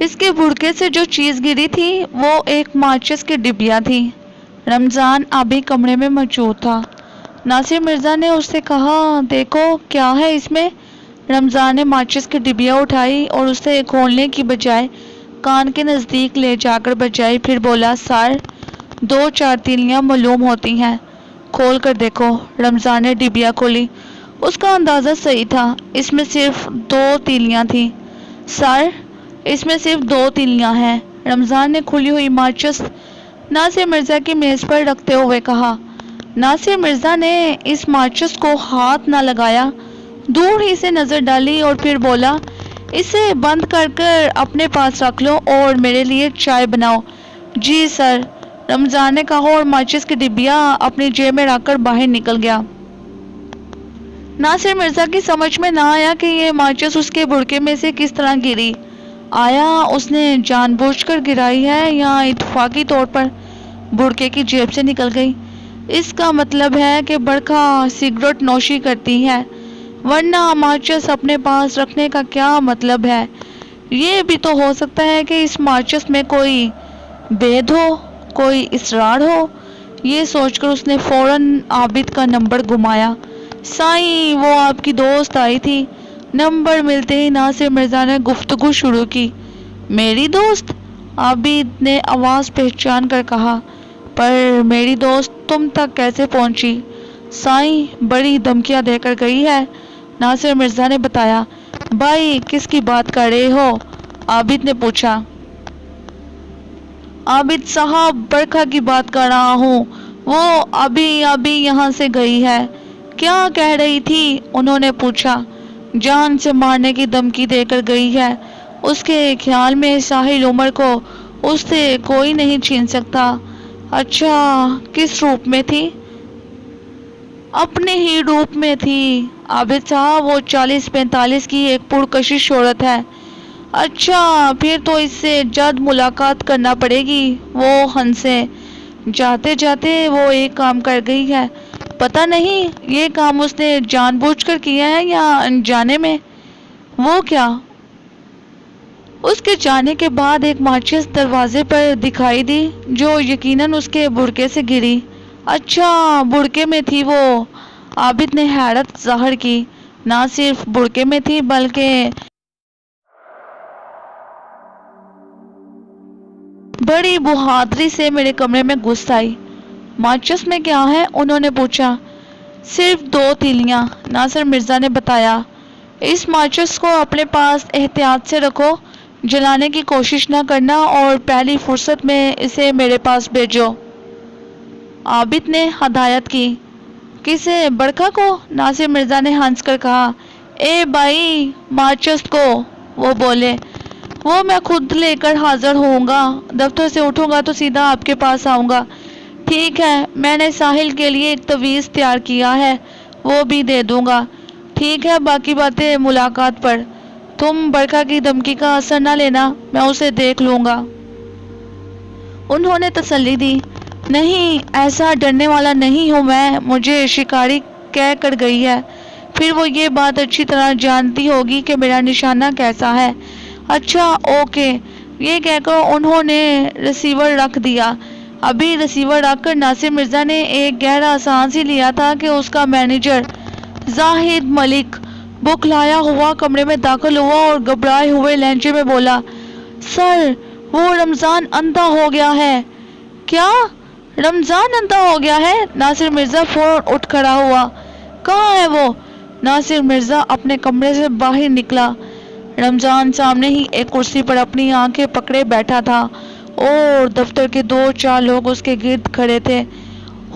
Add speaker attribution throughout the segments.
Speaker 1: اس کے بڑکے سے جو چیز گری تھی وہ ایک ماچس کی ڈبیا تھی۔ رمضان ابھی کمرے میں موجود تھا۔ ناصر مرزا نے اس سے کہا، دیکھو کیا ہے اس میں؟ رمضان نے ماچس کی ڈبیا اٹھائی اور اسے کھولنے کی بجائے کان کے نزدیک لے جا کر بجائی، پھر بولا، سر 2-4 تیلیاں معلوم ہوتی ہیں، کھول کر دیکھو۔ رمضان نے ڈبیا کھولی۔ اس کا اندازہ صحیح تھا، اس میں صرف 2 تیلیاں تھیں۔ سر اس میں صرف 2 تیلیاں ہیں۔ رمضان نے کھلی ہوئی ماچس ناصر مرزا کی میز پر رکھتے ہوئے کہا۔ ناصر مرزا نے اس ماچس کو ہاتھ نہ لگایا، دور ہی سے نظر ڈالی اور پھر بولا، اسے بند کر کر اپنے پاس رکھ لو اور میرے لیے چائے بناؤ۔ جی سر، رمضان نے کہا اور ماچس کی ڈبیا اپنی جیب میں رکھ کر باہر نکل گیا۔ ناصر مرزا کی سمجھ میں نہ آیا کہ یہ ماچس اس کے بڑکے میں سے کس طرح گری۔ آیا اس نے جان بوجھ کر گرائی ہے یا اتفاقی طور پر بڑکے کی جیب سے نکل گئی؟ اس کا مطلب ہے کہ برکھا سگریٹ نوشی کرتی ہے، ورنہ ماچس اپنے پاس رکھنے کا کیا مطلب ہے؟ یہ بھی تو ہو سکتا ہے کہ اس ماچس میں کوئی بید ہو، کوئی اسرار ہو۔ یہ سوچ کر اس نے فوراً عابد کا نمبر گھمایا۔ سائیں وہ آپ کی دوست آئی تھی۔ نمبر ملتے ہی ناصر مرزا نے گفتگو شروع کی۔ میری دوست؟ عابد نے آواز پہچان کر کہا، پر میری دوست تم تک کیسے پہنچی؟ سائیں بڑی دھمکیاں دے کر گئی ہے، ناصر مرزا نے بتایا۔ بھائی کس کی بات کر رہے ہو؟ عابد نے پوچھا۔ عابد صاحب برکھا کی بات کر رہا ہوں، وہ ابھی یہاں سے گئی ہے۔ کیا کہہ رہی تھی؟ انہوں نے پوچھا۔ جان سے مارنے کی دھمکی دے کر گئی ہے۔ اس کے خیال میں ساحل عمر کو اس سے کوئی نہیں چھین سکتا۔ اچھا کس روپ میں تھی؟ اپنے ہی روپ میں تھی عابد صاحب، وہ 40-45 کی ایک پرکشش عورت ہے۔ اچھا پھر تو اس سے جلد ملاقات کرنا پڑے گی۔ وہ ہنسے۔ جاتے جاتے وہ ایک کام کر گئی ہے، پتہ نہیں یہ کام اس نے جان بوجھ کر کیا ہے یا انجانے میں۔ وہ کیا؟ اس کے جانے کے بعد ایک ماچس دروازے پر دکھائی دی جو یقیناً اس کے بڑکے سے گری۔ اچھا بڑکے میں تھی وہ؟ عابد نے حیرت ظاہر کی۔ نہ صرف بڑکے میں تھی بلکہ بڑی بہادری سے میرے کمرے میں گھس آئی۔ ماچس میں کیا ہے؟ انہوں نے پوچھا۔ صرف 2 تیلیاں، ناصر مرزا نے بتایا۔ اس ماچس کو اپنے پاس احتیاط سے رکھو، جلانے کی کوشش نہ کرنا اور پہلی فرصت میں اسے میرے پاس بھیجو۔ عابد نے ہدایت کی۔ کسے؟ برکھا کو؟ ناصر مرزا نے ہنس کر کہا۔ اے بھائی ماچس کو، وہ بولے۔ وہ میں خود لے کر حاضر ہوں گا، دفتر سے اٹھوں گا تو سیدھا آپ کے پاس آؤں گا۔ ٹھیک ہے، میں نے ساحل کے لیے ایک تعویذ تیار کیا ہے، وہ بھی دے دوں گا۔ ٹھیک ہے، باقی باتیں ملاقات پر۔ تم برکھا کی دھمکی کا اثر نہ لینا، میں اسے دیکھ لوں گا۔ انہوں نے تسلی دی۔ نہیں، ایسا ڈرنے والا نہیں ہوں میں، مجھے شکاری کہہ کر گئی ہے، پھر وہ یہ بات اچھی طرح جانتی ہوگی کہ میرا نشانہ کیسا ہے۔ اچھا اوکے، یہ کہہ کر انہوں نے ریسیور رکھ دیا۔ ابھی ریسیور رکھ کر ناصر مرزا نے ایک گہرا سانس ہی لیا تھا کہ اس کا مینیجر زاہد ملک بکھلایا ہوا کمرے میں داخل ہوا اور گھبرائے ہوئے لہجے میں بولا، سر وہ رمضان اندھا ہو گیا ہے۔ کیا؟ رمضان اندھا ہو گیا ہے؟ ناصر مرزا فوراً اٹھ کھڑا ہوا۔ کہاں ہے وہ؟ ناصر مرزا اپنے کمرے سے باہر نکلا۔ رمضان سامنے ہی ایک کرسی پر اپنی آنکھیں پکڑے بیٹھا تھا اور دفتر کے 2-4 لوگ اس کے گرد کھڑے تھے۔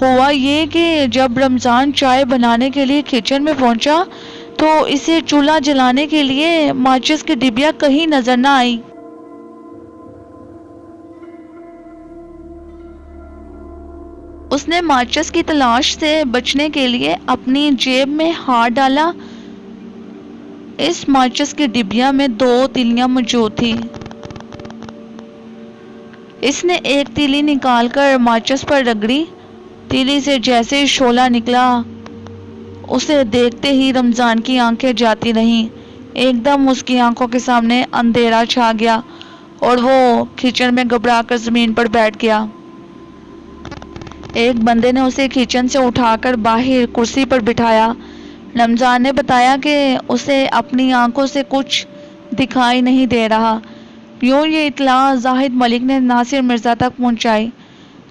Speaker 1: ہوا یہ کہ جب رمضان چائے بنانے کے لیے کچن میں پہنچا تو اسے چولہا جلانے کے لیے ماچس کی ڈبیا کہیں نظر نہ آئی۔ اس نے ماچس کی تلاش سے بچنے کے لیے اپنی جیب میں ہاتھ ڈالا۔ اس ماچس کی ڈبیا میں 2 تیلیاں موجود تھیں۔ اس نے ایک تیلی نکال کر ماچس پر رگڑی۔ تیلی سے جیسے ہی شعلہ نکلا، اسے دیکھتے ہی رمضان کی آنکھیں جاتی رہیں۔ ایک دم اس کی آنکھوں کے سامنے اندھیرا چھا گیا اور وہ کچن میں گھبرا کر زمین پر بیٹھ گیا۔ ایک بندے نے اسے کچن سے اٹھا کر باہر کرسی پر بٹھایا۔ رمضان نے بتایا کہ اسے اپنی آنکھوں سے کچھ دکھائی نہیں دے رہا۔ یوں یہ اطلاع زاہد ملک نے ناصر مرزا تک پہنچائی۔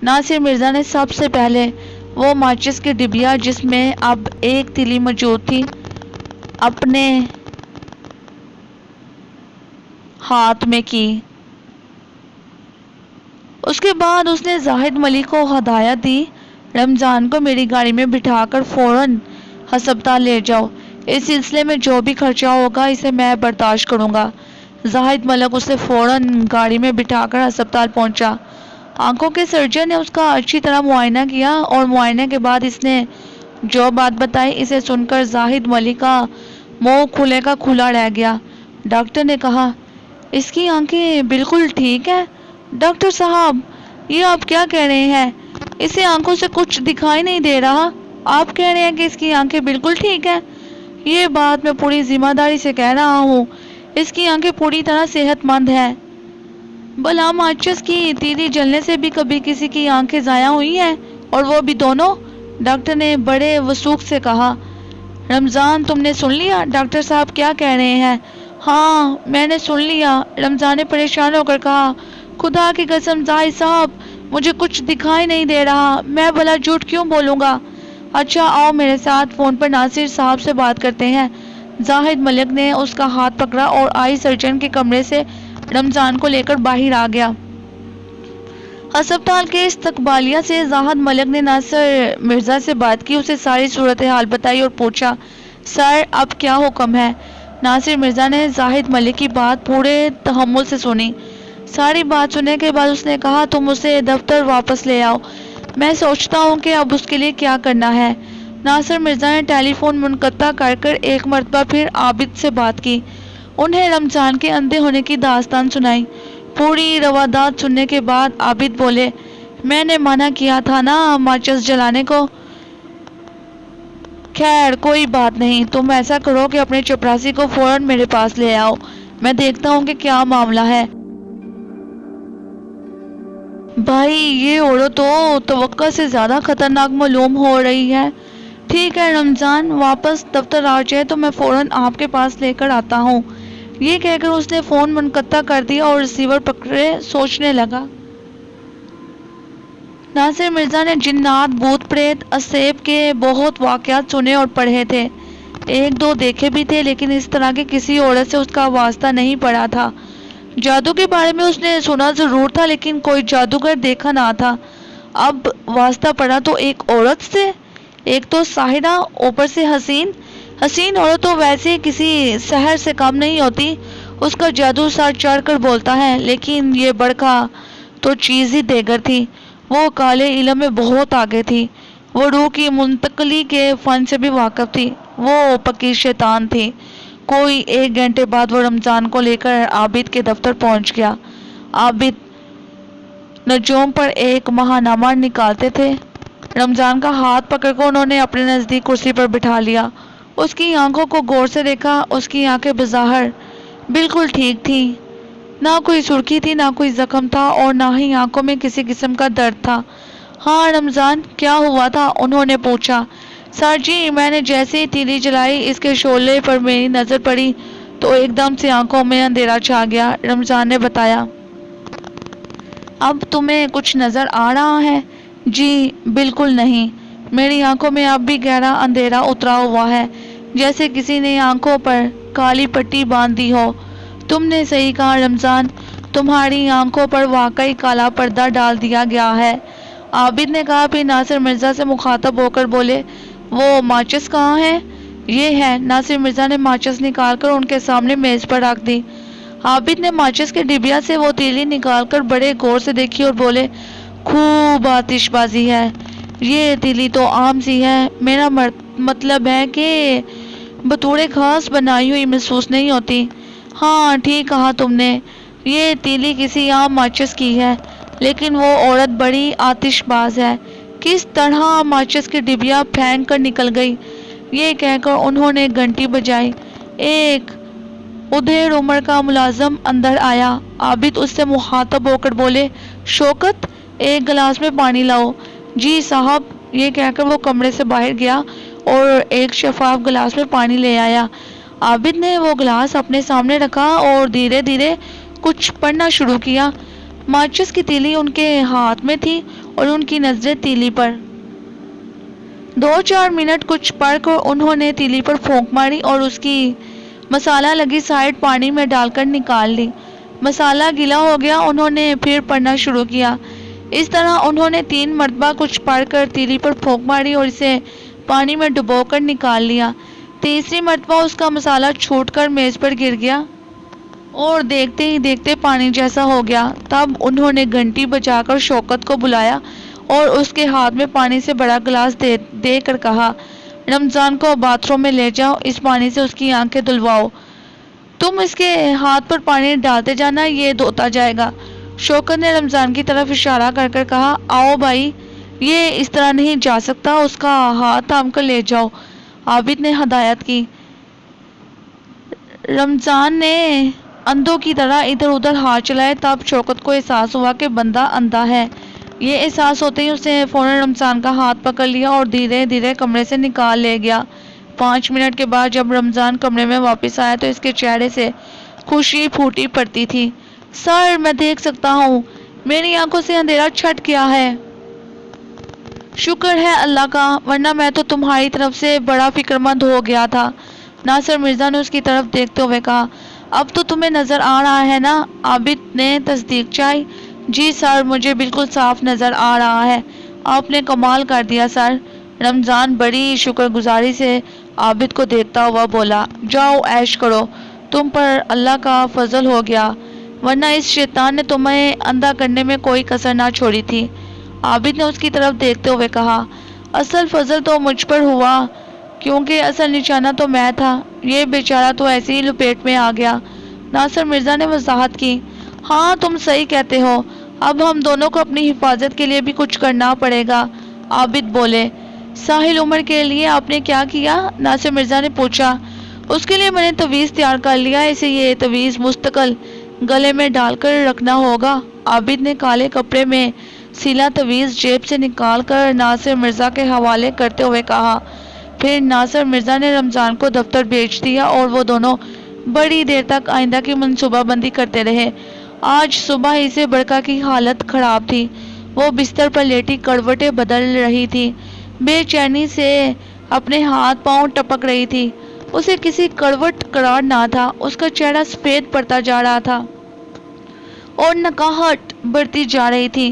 Speaker 1: ناصر مرزا نے سب سے پہلے وہ ماچس کی ڈبیا جس میں اب ایک تیلی موجود تھی اپنے ہاتھ میں کی۔ اس کے بعد اس نے زاہد ملک کو ہدایت دی، رمضان کو میری گاڑی میں بٹھا کر فوراً ہسپتال لے جاؤ۔ اس سلسلے میں جو بھی خرچہ ہوگا اسے میں برداشت کروں گا۔ زاہد ملک اسے فوراً گاڑی میں بٹھا کر ہسپتال پہنچا۔ آنکھوں کے سرجن نے اس کا اچھی طرح معائنہ کیا اور معائنے کے بعد اس نے جو بات بتائی اسے سن کر زاہد ملک کا منہ کھلے کا کھلا رہ گیا۔ ڈاکٹر نے کہا، اس کی آنکھیں بالکل ٹھیک ہیں۔ ڈاکٹر صاحب، یہ آپ کیا کہہ رہے ہیں؟ اسے آنکھوں سے کچھ دکھائی نہیں دے رہا، آپ کہہ رہے ہیں کہ اس کی آنکھیں بالکل ٹھیک ہیں؟ یہ بات میں پوری ذمہ داری سے کہہ رہا ہوں، اس کی آنکھیں پوری طرح صحت مند ہیں۔ بھلا ماچس کی تیلی جلنے سے بھی کبھی کسی کی آنکھیں ضائع ہوئی ہیں، اور وہ بھی دونوں؟ ڈاکٹر نے بڑے وثوق سے کہا۔ رمضان، تم نے سن لیا ڈاکٹر صاحب کیا کہہ رہے ہیں؟ ہاں، میں نے سن لیا، رمضان نے پریشان ہو کر کہا۔ خدا کی قسم زاہد صاحب، مجھے کچھ دکھائی نہیں دے رہا، میں بھلا جھوٹ کیوں بولوں گا؟ اچھا آؤ میرے ساتھ، فون پر ناصر صاحب سے بات کرتے ہیں۔ زاہد ملک نے اس کا ہاتھ پکڑا اور آئی سرجن کے کمرے سے رمضان کو لے کر باہر آ گیا۔ ہسپتال کے استقبالیہ سے زاہد ملک نے ناصر مرزا سے بات کی، اسے ساری صورتحال بتائی اور پوچھا، سر اب کیا حکم ہے؟ ناصر مرزا نے زاہد ملک کی بات پورے تحمل سے سنی۔ ساری بات سننے کے بعد اس نے کہا، تم اسے دفتر واپس لے آؤ، میں سوچتا ہوں کہ اب اس کے لیے کیا کرنا ہے۔ ناصر مرزا نے ٹیلی فون منقطع کر کر ایک مرتبہ پھر عابد سے بات کی، انہیں رمضان کے اندھے ہونے کی داستان سنائی۔ پوری روادات سننے کے بعد عابد بولے، میں نے منع کیا تھا نا ماچس جلانے کو۔ خیر کوئی بات نہیں، تم ایسا کرو کہ اپنے چپراسی کو فوراً میرے پاس لے آؤ، میں دیکھتا ہوں کہ کیا معاملہ ہے۔ بھائی یہ عورت تو توقع سے زیادہ خطرناک معلوم ہو رہی ہے۔ ٹھیک ہے رمضان، واپس دفتر آ جائے تو میں فوراً آپ کے پاس لے کر آتا ہوں۔ یہ کہہ کر اس نے فون منقطع کر دیا اور ریسیور پکڑے سوچنے لگا۔ ناصر مرزا نے جنات، بھوت پریت، اسیب کے بہت واقعات سنے اور پڑھے تھے، ایک دو دیکھے بھی تھے، لیکن اس طرح کی کسی عورت سے اس کا واسطہ نہیں پڑا تھا۔ جادو کے بارے میں اس نے سنا ضرور تھا لیکن کوئی جادوگر دیکھا نہ تھا۔ اب واسطہ پڑا تو ایک عورت سے، ایک تو ساحرہ، اوپر سے حسین عورت تو ویسے کسی سحر سے کم نہیں ہوتی، اس کا جادو سر چڑھ کر بولتا ہے، لیکن یہ بڑکا تو چیز ہی دیگر تھی، وہ کالے علم میں بہت آگے تھی، وہ روح کی منتقلی کے فن سے بھی واقف تھی، وہ پکی شیطان تھی۔ کوئی ایک گھنٹے بعد وہ رمضان کو لے کر عابد کے دفتر پہنچ گیا۔ عابد نجوم پر ایک ماہ نامہ نکالتے تھے۔ رمضان کا ہاتھ پکڑ کر انہوں نے اپنے نزدیک کرسی پر بٹھا لیا، اس کی آنکھوں کو غور سے دیکھا، اس کی آنکھیں بظاہر بالکل ٹھیک تھیں، نہ کوئی سرخی تھی، نہ کوئی زخم تھا، اور نہ ہی آنکھوں میں کسی قسم کا درد تھا۔ ہاں رمضان، کیا ہوا تھا؟ انہوں نے پوچھا۔ سر جی، میں نے جیسے ہی تیلی جلائی، اس کے شعلے پر میری نظر پڑی تو ایک دم سے آنکھوں میں اندھیرا چھا گیا، رمضان نے بتایا۔ اب تمہیں کچھ نظر آ رہا ہے؟ جی بالکل نہیں، میری آنکھوں میں اب بھی گہرا اندھیرا اترا ہوا ہے، جیسے کسی نے آنکھوں پر کالی پٹی باندھ دی ہو۔ تم نے صحیح کہا رمضان، تمہاری آنکھوں پر واقعی کالا پردہ ڈال دیا گیا ہے، عابد نے کہا، پھر ناصر مرزا سے مخاطب ہو کر بولے، وہ ماچس کہاں ہے؟ یہ ہے۔ ناصر مرزا نے ماچس نکال کر ان کے سامنے میز پر رکھ دی۔ عابد نے ماچس کے ڈبیا سے وہ تیلی نکال کر بڑے غور سے دیکھی اور بولے، خوب آتش بازی ہے، یہ تیلی تو عام سی ہے، میرا مطلب ہے کہ بطور خاص بنائی ہوئی محسوس نہیں ہوتی۔ ہاں ٹھیک کہا تم نے، یہ تیلی کسی عام ماچس کی ہے، لیکن وہ عورت بڑی آتش باز ہے، کس طرح ماچس کی ڈبیا پھینک کر نکل گئی۔ یہ کہہ کر انہوں نے گھنٹی بجائی۔ ایک ادھیڑ عمر کا ملازم اندر آیا۔ عابد اس سے مخاطب ہو کر بولے، شوکت ایک گلاس میں پانی لاؤ۔ جی صاحب، یہ کہہ کر وہ کمرے سے باہر گیا اور ایک شفاف گلاس میں پانی لے آیا۔ عابد نے وہ گلاس اپنے سامنے رکھا اور دھیرے دھیرے کچھ پڑھنا شروع کیا۔ ماچس کی تیلی ان کے ہاتھ میں تھی اور ان کی نظریں تیلی پر۔ 2-4 منٹ کچھ پڑھ کر انہوں نے تیلی پر پھونک ماری اور اس کی مسالہ لگی سائیڈ پانی میں ڈال کر نکال لی۔ مسالہ گیلا ہو گیا۔ انہوں نے پھر پڑھنا شروع کیا۔ اس طرح انہوں نے 3 مرتبہ کچھ پڑھ کر تیلی پر پھونک ماری اور اسے پانی میں ڈبو کر نکال لیا۔ تیسری مرتبہ اس کا مسالہ چھوٹ کر میز پر گر گیا اور دیکھتے ہی دیکھتے پانی جیسا ہو گیا۔ تب انہوں نے گھنٹی بجا کر شوکت کو بلایا اور اس کے ہاتھ میں پانی سے بڑا گلاس دے کر کہا، رمضان کو باتھ روم میں لے جاؤ، اس پانی سے اس کی آنکھیں دھلواؤ۔ تم اس کے ہاتھ پر پانی ڈالتے جانا، یہ دھوتا جائے گا۔ شوکت نے رمضان کی طرف اشارہ کر کر کہا، آؤ بھائی، یہ اس طرح نہیں جا سکتا، اس کا ہاتھ تھام کر لے جاؤ۔ عابد نے ہدایت کی۔ رمضان نے اندھوں کی طرح ادھر ادھر ہاتھ چلائے۔ تب شوکت کو احساس ہوا کہ بندہ اندھا ہے۔ یہ احساس ہوتے ہی اس نے فوراً رمضان کا ہاتھ پکڑ لیا اور دھیرے دھیرے کمرے سے نکال لے گیا۔ 5 منٹ کے بعد جب رمضان کمرے میں واپس آیا تو اس کے چہرے سے خوشی پھوٹی پڑتی تھی۔ سر، میں دیکھ سکتا ہوں، میری آنکھوں سے اندھیرا چھٹ گیا ہے۔ شکر ہے اللہ کا، ورنہ میں تو تمہاری طرف سے بڑا فکر مند ہو گیا تھا۔ ناصر مرزا نے اس کی طرف دیکھتے ہوئے کہا، اب تو تمہیں نظر آ رہا ہے نا؟ عابد نے تصدیق چاہی۔ جی سر، مجھے بالکل صاف نظر آ رہا ہے۔ آپ نے کمال کر دیا سر۔ رمضان بڑی شکر گزاری سے عابد کو دیکھتا ہوا بولا، جاؤ عیش کرو، تم پر اللہ کا فضل ہو گیا، ورنہ اس شیطان نے تمہیں اندھا کرنے میں کوئی کسر نہ چھوڑی تھی۔ عابد نے اس کی طرف دیکھتے ہوئے کہا، اصل فضل تو مجھ پر ہوا، کیونکہ اصل نشانہ تو میں تھا، یہ بیچارہ تو ایسے ہی لپیٹ میں آ گیا۔ ناصر مرزا نے وضاحت کی، ہاں تم صحیح کہتے ہو، اب ہم دونوں کو اپنی حفاظت کے لیے بھی کچھ کرنا پڑے گا۔ عابد بولے، ساحل عمر کے لیے آپ نے کیا کیا؟ ناصر مرزا نے پوچھا۔ اس کے لیے میں نے تعویذ تیار کر لیا، اسے یہ تعویذ مستقل گلے میں ڈال کر رکھنا ہوگا۔ عابد نے کالے کپڑے میں سیلا تعویذ جیب سے نکال کر ناصر مرزا کے حوالے کرتے ہوئے کہا۔ پھر ناصر مرزا نے رمضان کو دفتر بھیج دیا اور وہ دونوں بڑی دیر تک آئندہ کی منصوبہ بندی کرتے رہے۔ آج صبح ہی سے برکا کی حالت خراب تھی۔ وہ بستر پر لیٹی کروٹیں بدل رہی تھی، بے چینی سے اپنے ہاتھ پاؤں ٹپک رہی تھی۔ اسے کسی کروٹ قرار نہ تھا، اس کا چہرہ سفید پڑتا جا رہا تھا اور نکاہٹ بڑھتی جا رہی تھی۔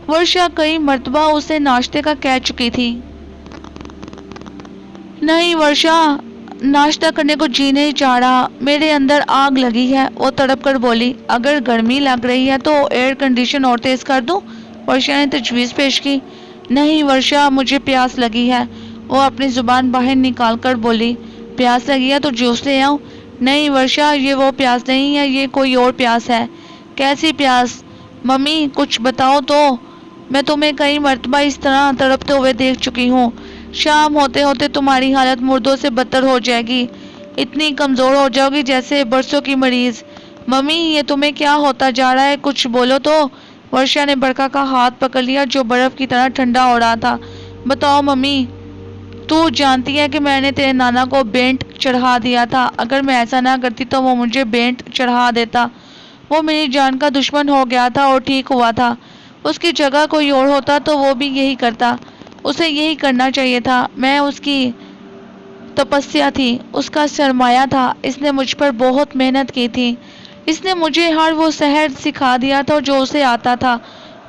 Speaker 1: ورشا کئی مرتبہ اسے ناشتے کا کہہ چکی تھی۔ نہیں ورشا، ناشتہ کرنے کو جی نہیں چاہ رہا، میرے اندر آگ لگی ہے، وہ تڑپ کر بولی۔ اگر گرمی لگ رہی ہے تو ایئر کنڈیشن اور تیز کر دوں؟ ورشا نے تجویز پیش کی۔ نہیں ورشا، مجھے پیاس لگی ہے، وہ اپنی زبان باہر نکال کر بولی۔ پیاس لگی ہے تو جوس لے آؤں؟ نہیں ورشا، یہ وہ پیاس نہیں ہے، یہ کوئی اور پیاس ہے۔ کیسی پیاس؟ ممی کچھ بتاؤ تو، میں تمہیں کئی مرتبہ اس طرح تڑپتے ہوئے دیکھ چکی ہوں۔ شام ہوتے ہوتے تمہاری حالت مردوں سے بدتر ہو جائے گی، اتنی کمزور ہو جاؤ گی جیسے برسوں کی مریض۔ ممی یہ تمہیں کیا ہوتا جا رہا ہے، کچھ بولو تو۔ ورشا نے برکا کا ہاتھ پکڑ لیا جو برف کی طرح ٹھنڈا ہو رہا تھا۔ بتاؤ ممی، تو جانتی ہے کہ میں نے تیرے نانا کو بینٹ چڑھا دیا تھا، اگر میں ایسا نہ کرتی تو وہ مجھے بینٹ چڑھا دیتا۔ وہ میری جان کا دشمن ہو گیا تھا اور ٹھیک ہوا تھا، اس کی جگہ کوئی اور ہوتا تو وہ بھی یہی کرتا، اسے یہی کرنا چاہیے تھا۔ میں اس کی تپسیا تھی، اس کا سرمایہ تھا، اس نے مجھ پر بہت محنت کی تھی، اس نے مجھے ہر وہ سحر سکھا دیا تھا جو اسے آتا تھا،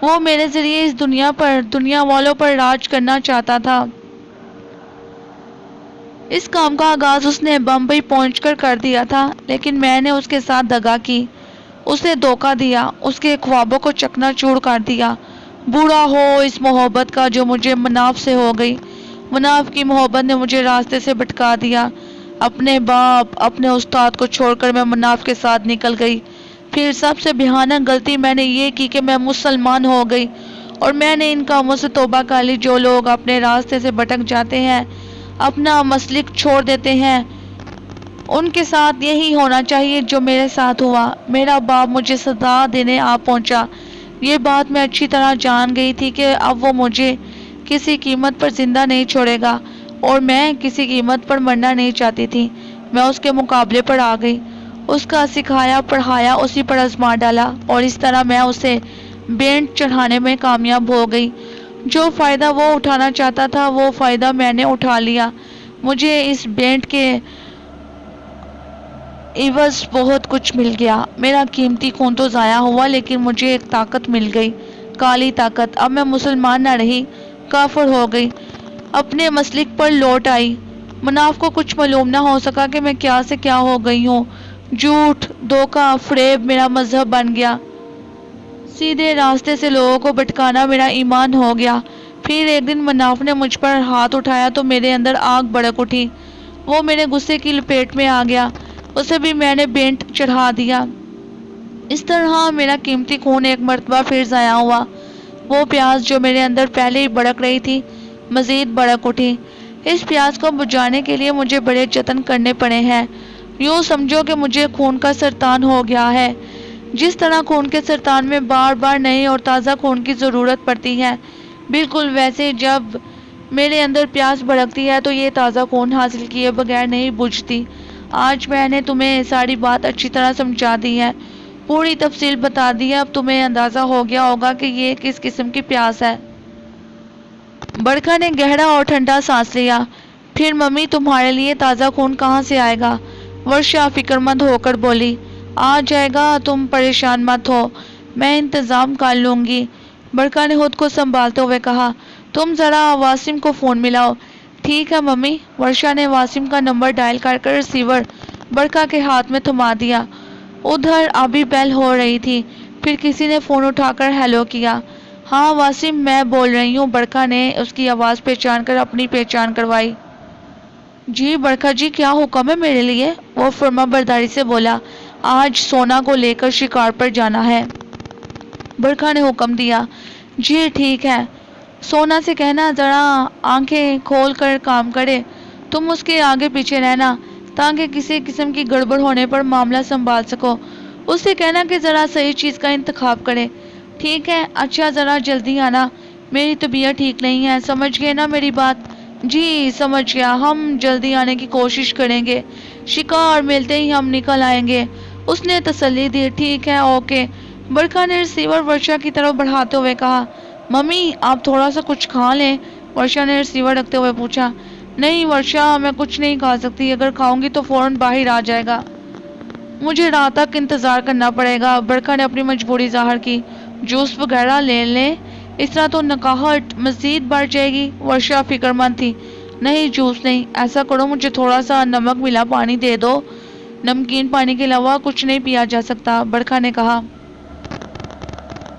Speaker 1: وہ میرے ذریعے اس دنیا پر، دنیا والوں پر راج کرنا چاہتا تھا۔ اس کام کا آغاز اس نے بمبئی پہنچ کر دیا تھا، لیکن میں نے اس کے ساتھ دغا کی، اسے دھوکہ دیا، اس کے خوابوں کو چکنا چور کر دیا۔ بوڑھا ہو اس محبت کا جو مجھے مناف سے ہو گئی، مناف کی محبت نے مجھے راستے سے بھٹکا دیا۔ اپنے باپ، اپنے استاد کو چھوڑ کر میں مناف کے ساتھ نکل گئی۔ پھر سب سے بھیانک غلطی میں نے یہ کی کہ میں مسلمان ہو گئی، اور میں نے ان کاموں سے توبہ کر لی۔ جو لوگ اپنے راستے سے بھٹک جاتے ہیں، اپنا مسلک چھوڑ دیتے ہیں، ان کے ساتھ یہی ہونا چاہیے جو میرے ساتھ ہوا۔ میرا باپ مجھے سزا دینے آ پہنچا۔ یہ بات میں اچھی طرح جان گئی تھی کہ اب وہ مجھے کسی قیمت پر زندہ نہیں چھوڑے گا، اور میں کسی قیمت پر مرنا نہیں چاہتی تھی۔ میں اس کے مقابلے پر آ گئی، اس کا سکھایا پڑھایا اسی پر آزما ڈالا، اور اس طرح میں اسے بینٹ چڑھانے میں کامیاب ہو گئی۔ جو فائدہ وہ اٹھانا چاہتا تھا وہ فائدہ میں نے اٹھا لیا۔ مجھے اس بینٹ کے عوض بہت کچھ مل گیا۔ میرا قیمتی خون تو ضائع ہوا، لیکن مجھے ایک طاقت مل گئی، کالی طاقت۔ اب میں مسلمان نہ رہی، کافر ہو گئی، اپنے مسلک پر لوٹ آئی۔ مناف کو کچھ معلوم نہ ہو سکا کہ میں کیا سے کیا ہو گئی ہوں۔ جھوٹ، دھوکہ، فریب میرا مذہب بن گیا۔ سیدھے راستے سے لوگوں کو بھٹکانا میرا ایمان ہو گیا۔ پھر ایک دن مناف نے مجھ پر ہاتھ اٹھایا تو میرے اندر آگ بھڑک اٹھی۔ وہ میرے غصے کی لپیٹ میں آ گیا، اسے بھی میں نے بینٹ چڑھا دیا۔ اس طرح میرا قیمتی خون ایک مرتبہ پھر ضائع ہوا۔ وہ پیاس جو میرے اندر پہلے ہی بھڑک رہی تھی مزید بھڑک اٹھی۔ اس پیاس کو بجھانے کے لیے مجھے بڑے جتن کرنے پڑے ہیں۔ یوں سمجھو کہ مجھے خون کا سرطان ہو گیا ہے۔ جس طرح خون کے سرطان میں بار بار نئے اور تازہ خون کی ضرورت پڑتی ہے، بالکل ویسے جب میرے اندر پیاس بھڑکتی ہے تو یہ تازہ خون حاصل کیے بغیر نہیں بجھتی۔ آج میں نے تمہیں ساری بات اچھی طرح سمجھا دی ہے، پوری تفصیل بتا دی ہے۔ اب تمہیں اندازہ ہو گیا ہوگا کہ یہ کس قسم کی پیاس ہے۔ برکھا نے گہرا اور ٹھنڈا سانس لیا۔ پھر ممی تمہارے لیے تازہ خون کہاں سے آئے گا؟ ورشا فکر مند ہو کر بولی۔ آ جائے گا، تم پریشان مت ہو، میں انتظام کر لوں گی۔ برکھا نے خود کو سنبھالتے ہوئے کہا، تم ذرا واسم کو فون ملاؤ۔ ٹھیک ہے ممی۔ ورشا نے واسم کا نمبر ڈائل کر ریسیور برکھا کے ہاتھ میں تھما دیا۔ ادھر ابھی بیل ہو رہی تھی، پھر کسی نے فون اٹھا کر ہیلو کیا۔ ہاں واسم، میں بول رہی ہوں۔ برکھا نے اس کی آواز پہچان کر اپنی پہچان کروائی۔ جی برکھا جی، کیا حکم ہے میرے لیے؟ وہ فرما برداری سے بولا۔ آج سونا کو لے کر شکار پر جانا ہے، برکھا نے حکم دیا۔ جی ٹھیک ہے۔ سونا سے کہنا ذرا آنکھیں کھول کر کام کرے، تم اس کے آگے پیچھے رہنا تاکہ کسی قسم کی گڑبڑ ہونے پر معاملہ سنبھال سکو۔ اس سے کہنا کہ ذرا صحیح چیز کا انتخاب کرے، ٹھیک ہے؟ اچھا ذرا جلدی آنا، میری طبیعت ٹھیک نہیں ہے، سمجھ گئے نا میری بات؟ جی سمجھ گیا، ہم جلدی آنے کی کوشش کریں گے، شکار ملتے ہی ہم نکل آئیں گے، اس نے تسلی دی۔ ٹھیک ہے، اوکے۔ برکھا نے ریسیور ورشا کی طرف بڑھاتے ہوئے کہا، ممی آپ تھوڑا سا کچھ کھا لیں۔ ورشا نے ریسیور رکھتے ہوئے پوچھا۔ نہیں ورشا، میں کچھ نہیں کھا سکتی، اگر کھاؤں گی تو فوراً باہر آ جائے گا، مجھے رات تک انتظار کرنا پڑے گا۔ برکھا نے اپنی مجبوری ظاہر کی۔ جوس وغیرہ لے لیں، اس طرح تو نکاہٹ مزید بڑھ جائے گی۔ ورشا فکر مند تھی۔ نہیں جوس نہیں، ایسا کرو مجھے تھوڑا سا نمک ملا پانی دے دو، نمکین پانی کے علاوہ کچھ نہیں پیا جا سکتا، برکھا نے کہا۔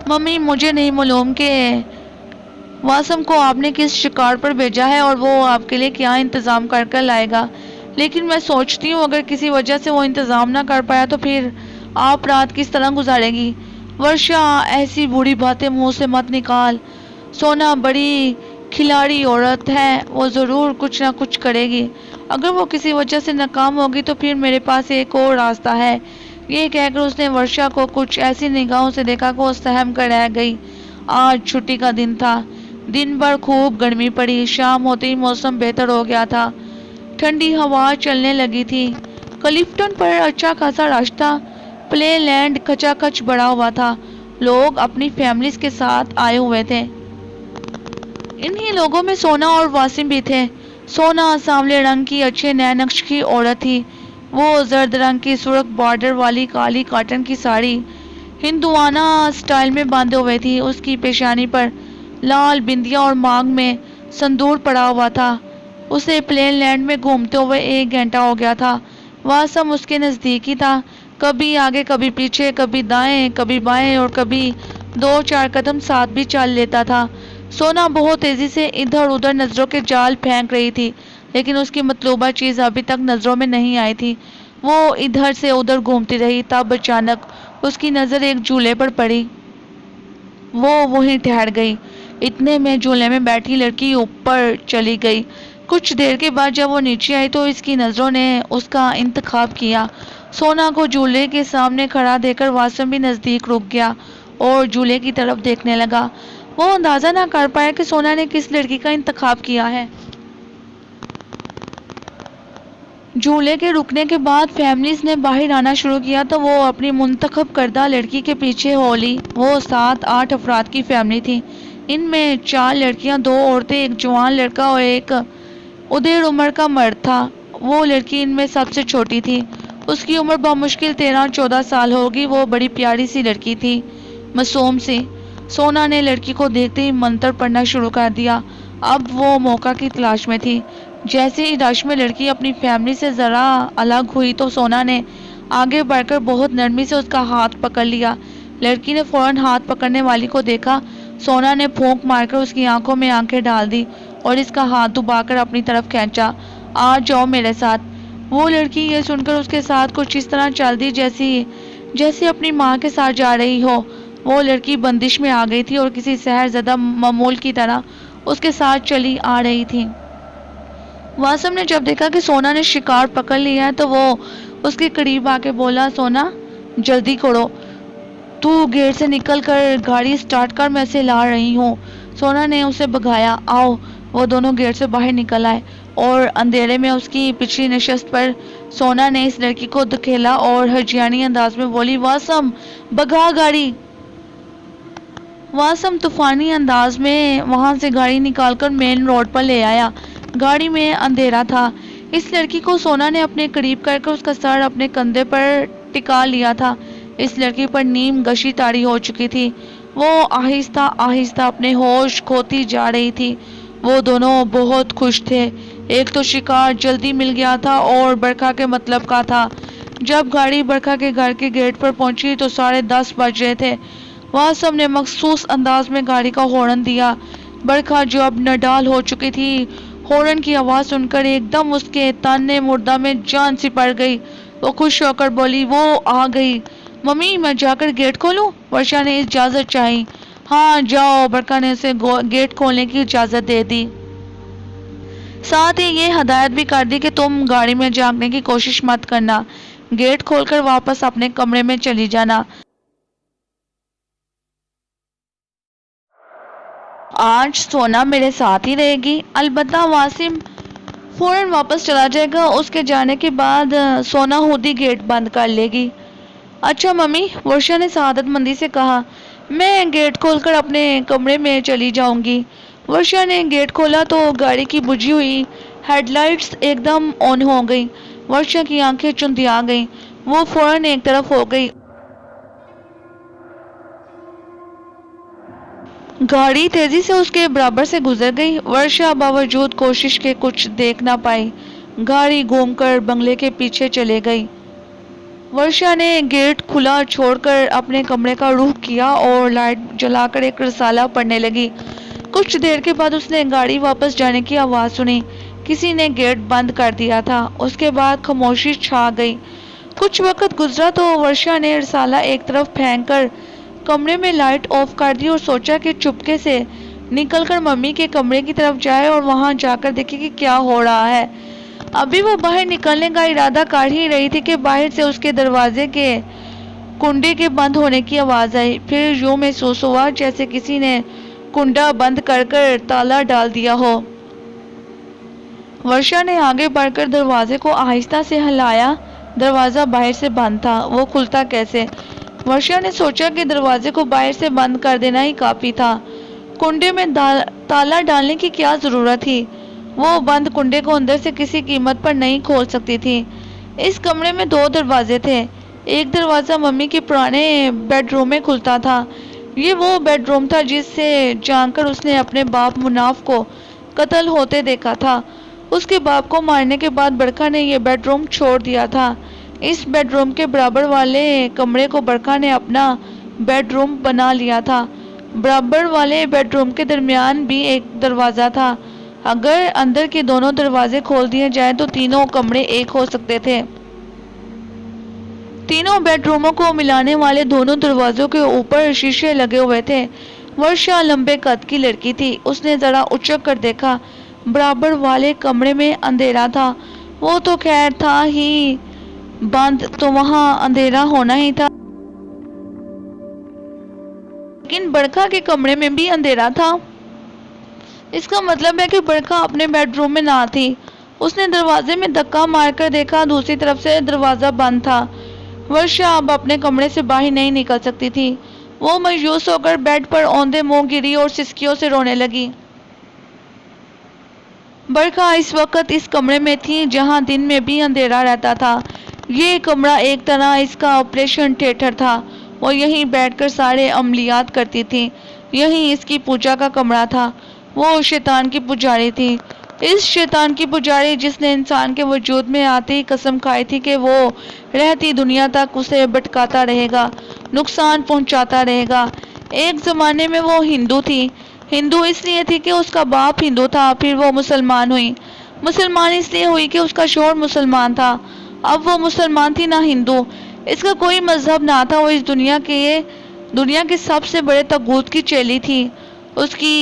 Speaker 1: ممی مجھے نہیں معلوم کہ واسم کو آپ نے کس شکار پر بھیجا ہے اور وہ آپ کے لیے کیا انتظام کر کر لائے گا، لیکن میں سوچتی ہوں اگر کسی وجہ سے وہ انتظام نہ کر پایا تو پھر آپ رات کس طرح گزارے گی؟ ورشا ایسی بری باتیں منہ سے مت نکال، سونا بڑی کھلاڑی عورت ہے، وہ ضرور کچھ نہ کچھ کرے گی، اگر وہ کسی وجہ سے ناکام ہوگی تو پھر میرے پاس ایک اور راستہ ہے۔ یہ کہہ کر اس نے ورشا کو کچھ ایسی نگاہوں سے دیکھا کہ وہ سہم کر رہ گئی۔ آج چھٹی کا دن تھا، دن بھر خوب گرمی پڑی، شام ہوتے ہی موسم بہتر ہو گیا تھا، ٹھنڈی ہوا چلنے لگی تھی۔ کلفٹن پر اچھا خاصا راستہ پلے لینڈ کھچا کھچ بڑا ہوا تھا، لوگ اپنی فیملیز کے ساتھ آئے ہوئے تھے۔ انہی لوگوں میں سونا اور واسم بھی تھے۔ سونا سانولے رنگ کی اچھے نئے نقش کی عورت تھی، وہ زرد رنگ کی سرخ بارڈر والی کالی کاٹن کی ساڑی ہندوانہ سٹائل میں باندھے ہوئے تھی، اس کی پیشانی پر لال بندیاں اور مانگ میں سندور پڑا ہوا تھا۔ اسے پلین لینڈ میں گھومتے ہوئے 1 گھنٹہ ہو گیا تھا۔ واسم اس کے نزدیک ہی تھا، کبھی آگے کبھی پیچھے، کبھی دائیں کبھی بائیں، اور کبھی 2-4 قدم ساتھ بھی چل لیتا تھا۔ سونا بہت تیزی سے ادھر ادھر نظروں کے جال پھینک رہی تھی، لیکن اس کی مطلوبہ چیز ابھی تک نظروں میں نہیں آئی تھی۔ وہ ادھر سے ادھر گھومتی رہی، تب اچانک اس کی نظر ایک جھولے پر پڑی، وہ وہیں ٹھہر گئی۔ اتنے میں جھولے میں بیٹھی لڑکی اوپر چلی گئی۔ کچھ دیر کے بعد جب وہ نیچے آئی تو اس کی نظروں نے اس کا انتخاب کیا۔ سونا کو جھولے کے سامنے کھڑا دیکھ کر واسم بھی نزدیک رک گیا اور جھولے کی طرف دیکھنے لگا۔ وہ اندازہ نہ کر پایا کہ سونا نے کس لڑکی کا انتخاب کیا ہے۔ جھولے کے رکنے کے بعد فیملیز نے باہر آنا شروع کیا تو وہ اپنی منتخب کردہ لڑکی کے پیچھے ہو لی۔ وہ 7-8 افراد کی فیملی تھی۔ ان میں 4 لڑکیاں، 2 عورتیں، ایک جوان لڑکا اور ایک ادھیڑ عمر کا مرد تھا۔ وہ لڑکی ان میں سب سے چھوٹی تھی۔ اس کی عمر بمشکل 13-14 سال ہوگی۔ وہ بڑی پیاری سی لڑکی تھی، معصوم سی۔ سونا نے لڑکی کو دیکھتے ہی منتر پڑھنا شروع کر دیا۔ اب وہ موقع کی تلاش میں تھی۔ جیسے ہی رش میں لڑکی اپنی فیملی سے ذرا الگ ہوئی تو سونا نے آگے بڑھ کر بہت نرمی سے اس کا ہاتھ پکڑ لیا۔ لڑکی نے فوراً ہاتھ پکڑنے والی کو دیکھا۔ سونا نے پھونک مار کر اس کی آنکھوں میں آنکھیں ڈال دی اور اس کا ہاتھ دبا کر اپنی طرف کھینچا۔ آ جاؤ میرے ساتھ۔ وہ لڑکی یہ سن کر اس کے ساتھ کچھ اس طرح چل دی جیسے اپنی ماں کے ساتھ جا رہی ہو۔ وہ لڑکی بندش میں آ گئی تھی اور کسی سحر زدہ معمول کی طرح اس کے ساتھ چلی آ رہی تھی۔ واسم نے جب دیکھا کہ سونا نے شکار پکڑ لیا ہے تو وہ اس کے قریب آ کے بولا، سونا جلدی کرو، تو گیٹ سے نکل کر گاڑی سٹارٹ کر، میں اسے لا رہی ہوں۔ سونا نے اسے بھگایا۔ آؤ۔ وہ دونوں گیٹ سے باہر نکل آئے اور اندھیرے میں اس کی پچھلی نشست پر سونا نے اس لڑکی کو دھکیلا اور ہرجیانی انداز میں بولی، واسم بھگا گاڑی۔ واسم طوفانی انداز میں وہاں سے گاڑی نکال کر مین روڈ پر لے آیا۔ گاڑی میں اندھیرا تھا۔ اس لڑکی کو سونا نے اپنے قریب کر کے اس کا سر اپنے کندھے پر ٹکا لیا تھا۔ اس لڑکی پر نیم گشی طاری ہو چکی تھی۔ وہ آہستہ آہستہ اپنے ہوش کھوتی جا رہی تھی۔ وہ دونوں بہت خوش تھے۔ ایک تو شکار جلدی مل گیا تھا اور برکھا کے مطلب کا تھا۔ جب گاڑی برکھا کے گھر کے گیٹ پر پہنچی تو 10:30 بج رہے تھے۔ واسم نے مخصوص انداز میں گاڑی کا ہارن دیا۔ برکھا جو اب نڈال ہو چکی تھی، ہارن کی آواز سن کر ایک دم اس کے تن مردہ میں جان سی پڑ گئی۔ وہ خوش ہو کر بولی، وہ آ گئی۔ ممی میں جا کر گیٹ کھولوں؟ ورشا نے اجازت چاہی۔ ہاں جاؤ۔ برکھا نے اسے گیٹ کھولنے کی اجازت دے دی۔ ساتھ ہی یہ ہدایت بھی کر دی کہ تم گاڑی میں جھانکنے کی کوشش مت کرنا۔ گیٹ کھول کر واپس اپنے کمرے میں چلی جانا۔ آج سونا میرے ساتھ ہی رہے گی، البتہ واسم فوراً واپس چلا جائے گا۔ اس کے جانے کے بعد سونا خود ہی گیٹ بند کر لے گی۔ اچھا ممی، ورشا نے سعادت مندی سے کہا، میں گیٹ کھول کر اپنے کمرے میں چلی جاؤں گی۔ ورشا نے گیٹ کھولا تو گاڑی کی بجھی ہوئی ہیڈ لائٹس ایک دم آن ہو گئیں۔ ورشا کی آنکھیں چندیا گئیں۔ وہ فوراً ایک طرف ہو گئی۔ گاڑی تیزی سے اس کے برابر سے گزر گئی۔ ورشا باوجود کوشش کے کچھ دیکھ نہ پائی۔ گاڑی گھوم کر بنگلے کے پیچھے چلے گئی۔ ورشا نے گیٹ کھلا چھوڑ کر اپنے کمرے کا رخ کیا اور لائٹ جلا کر ایک رسالہ پڑھنے لگی۔ کچھ دیر کے بعد اس نے گاڑی واپس جانے کی آواز سنی۔ کسی نے گیٹ بند کر دیا تھا۔ اس کے بعد خاموشی چھا گئی۔ کچھ وقت گزرا تو ورشا نے رسالہ ایک طرف پھینک کر کمرے میں لائٹ آف کر دی اور سوچا کہ چپکے سے نکل کر ممی کے کمرے کی طرف جائے اور وہاں جا کر دیکھے کہ کیا ہو رہا ہے۔ ابھی وہ باہر نکلنے کا ارادہ کر ہی رہی تھی کہ باہر سے اس کے دروازے کے کنڈے کے بند ہونے کی آواز آئی۔ پھر یوں محسوس ہوا جیسے کسی نے کنڈا بند کر کر تالا ڈال دیا ہو۔ ورشا نے آگے بڑھ کر دروازے کو آہستہ سے ہلایا۔ دروازہ باہر سے بند تھا۔ وہ کھلتا کیسے؟ ورشا نے سوچا کہ دروازے کو باہر سے بند کر دینا ہی کافی تھا۔ کنڈے میں تالا ڈالنے کی کیا ضرورت تھی؟ وہ بند کنڈے کو اندر سے کسی قیمت پر نہیں کھول سکتی تھی۔ اس کمرے میں 2 دروازے تھے۔ ایک دروازہ ممی کے پرانے بیڈ روم میں کھلتا تھا۔ یہ وہ بیڈ روم تھا جس سے جان کر اس نے اپنے باپ مناف کو قتل ہوتے دیکھا تھا۔ اس کے باپ کو مارنے کے بعد برکھا نے یہ بیڈ روم چھوڑ دیا تھا۔ اس بیڈ روم کے برابر والے کمرے کو برکھا نے اپنا بیڈ روم بنا لیا تھا۔ برابر والے بیڈ روم کے درمیان بھی ایک دروازہ تھا۔ اگر اندر کے دونوں دروازے کھول دیے جائیں تو تینوں کمرے ایک ہو سکتے تھے۔ تینوں بیڈ روموں کو ملانے والے دونوں دروازوں کے اوپر شیشے لگے ہوئے تھے۔ ورشا لمبے قد کی لڑکی تھی۔ اس نے ذرا اچک کر دیکھا۔ برابر والے کمرے میں اندھیرا تھا۔ وہ تو خیر تھا ہی بند، تو وہاں اندھیرا ہونا ہی تھا، لیکن برکھا کے کمرے میں بھی اندھیرا تھا۔ اس کا مطلب ہے کہ برکھا اپنے بیڈ روم میں نہ تھی۔ اس نے دروازے میں دھکا مار کر دیکھا، دوسری طرف سے دروازہ بند تھا۔ ورشا اب اپنے کمرے سے باہر نہیں نکل سکتی تھی۔ وہ مایوس ہو کر بیڈ پر اوندھے منہ گری اور سسکیوں سے رونے لگی۔ برکھا اس وقت اس کمرے میں تھی جہاں دن میں بھی اندھیرا رہتا تھا۔ یہ کمرہ ایک طرح اس کا آپریشن تھیٹر تھا۔ وہ یہیں بیٹھ کر سارے عملیات کرتی تھی۔ یہیں اس کی پوجا کا کمرہ تھا۔ وہ شیطان کی پجاری تھی، اس شیطان کی پجاری جس نے انسان کے وجود میں آتے ہی قسم کھائی تھی کہ وہ رہتی دنیا تک اسے بھٹکاتا رہے گا، نقصان پہنچاتا رہے گا۔ ایک زمانے میں وہ ہندو تھی۔ ہندو اس لیے تھی کہ اس کا باپ ہندو تھا، پھر وہ مسلمان ہوئی۔ مسلمان اس لیے ہوئی کہ اس کا شوہر مسلمان تھا۔ اب وہ مسلمان تھی نہ ہندو، اس کا کوئی مذہب نہ تھا۔ وہ اس دنیا کے سب سے بڑے طاغوت کی چیلی تھی، اس کی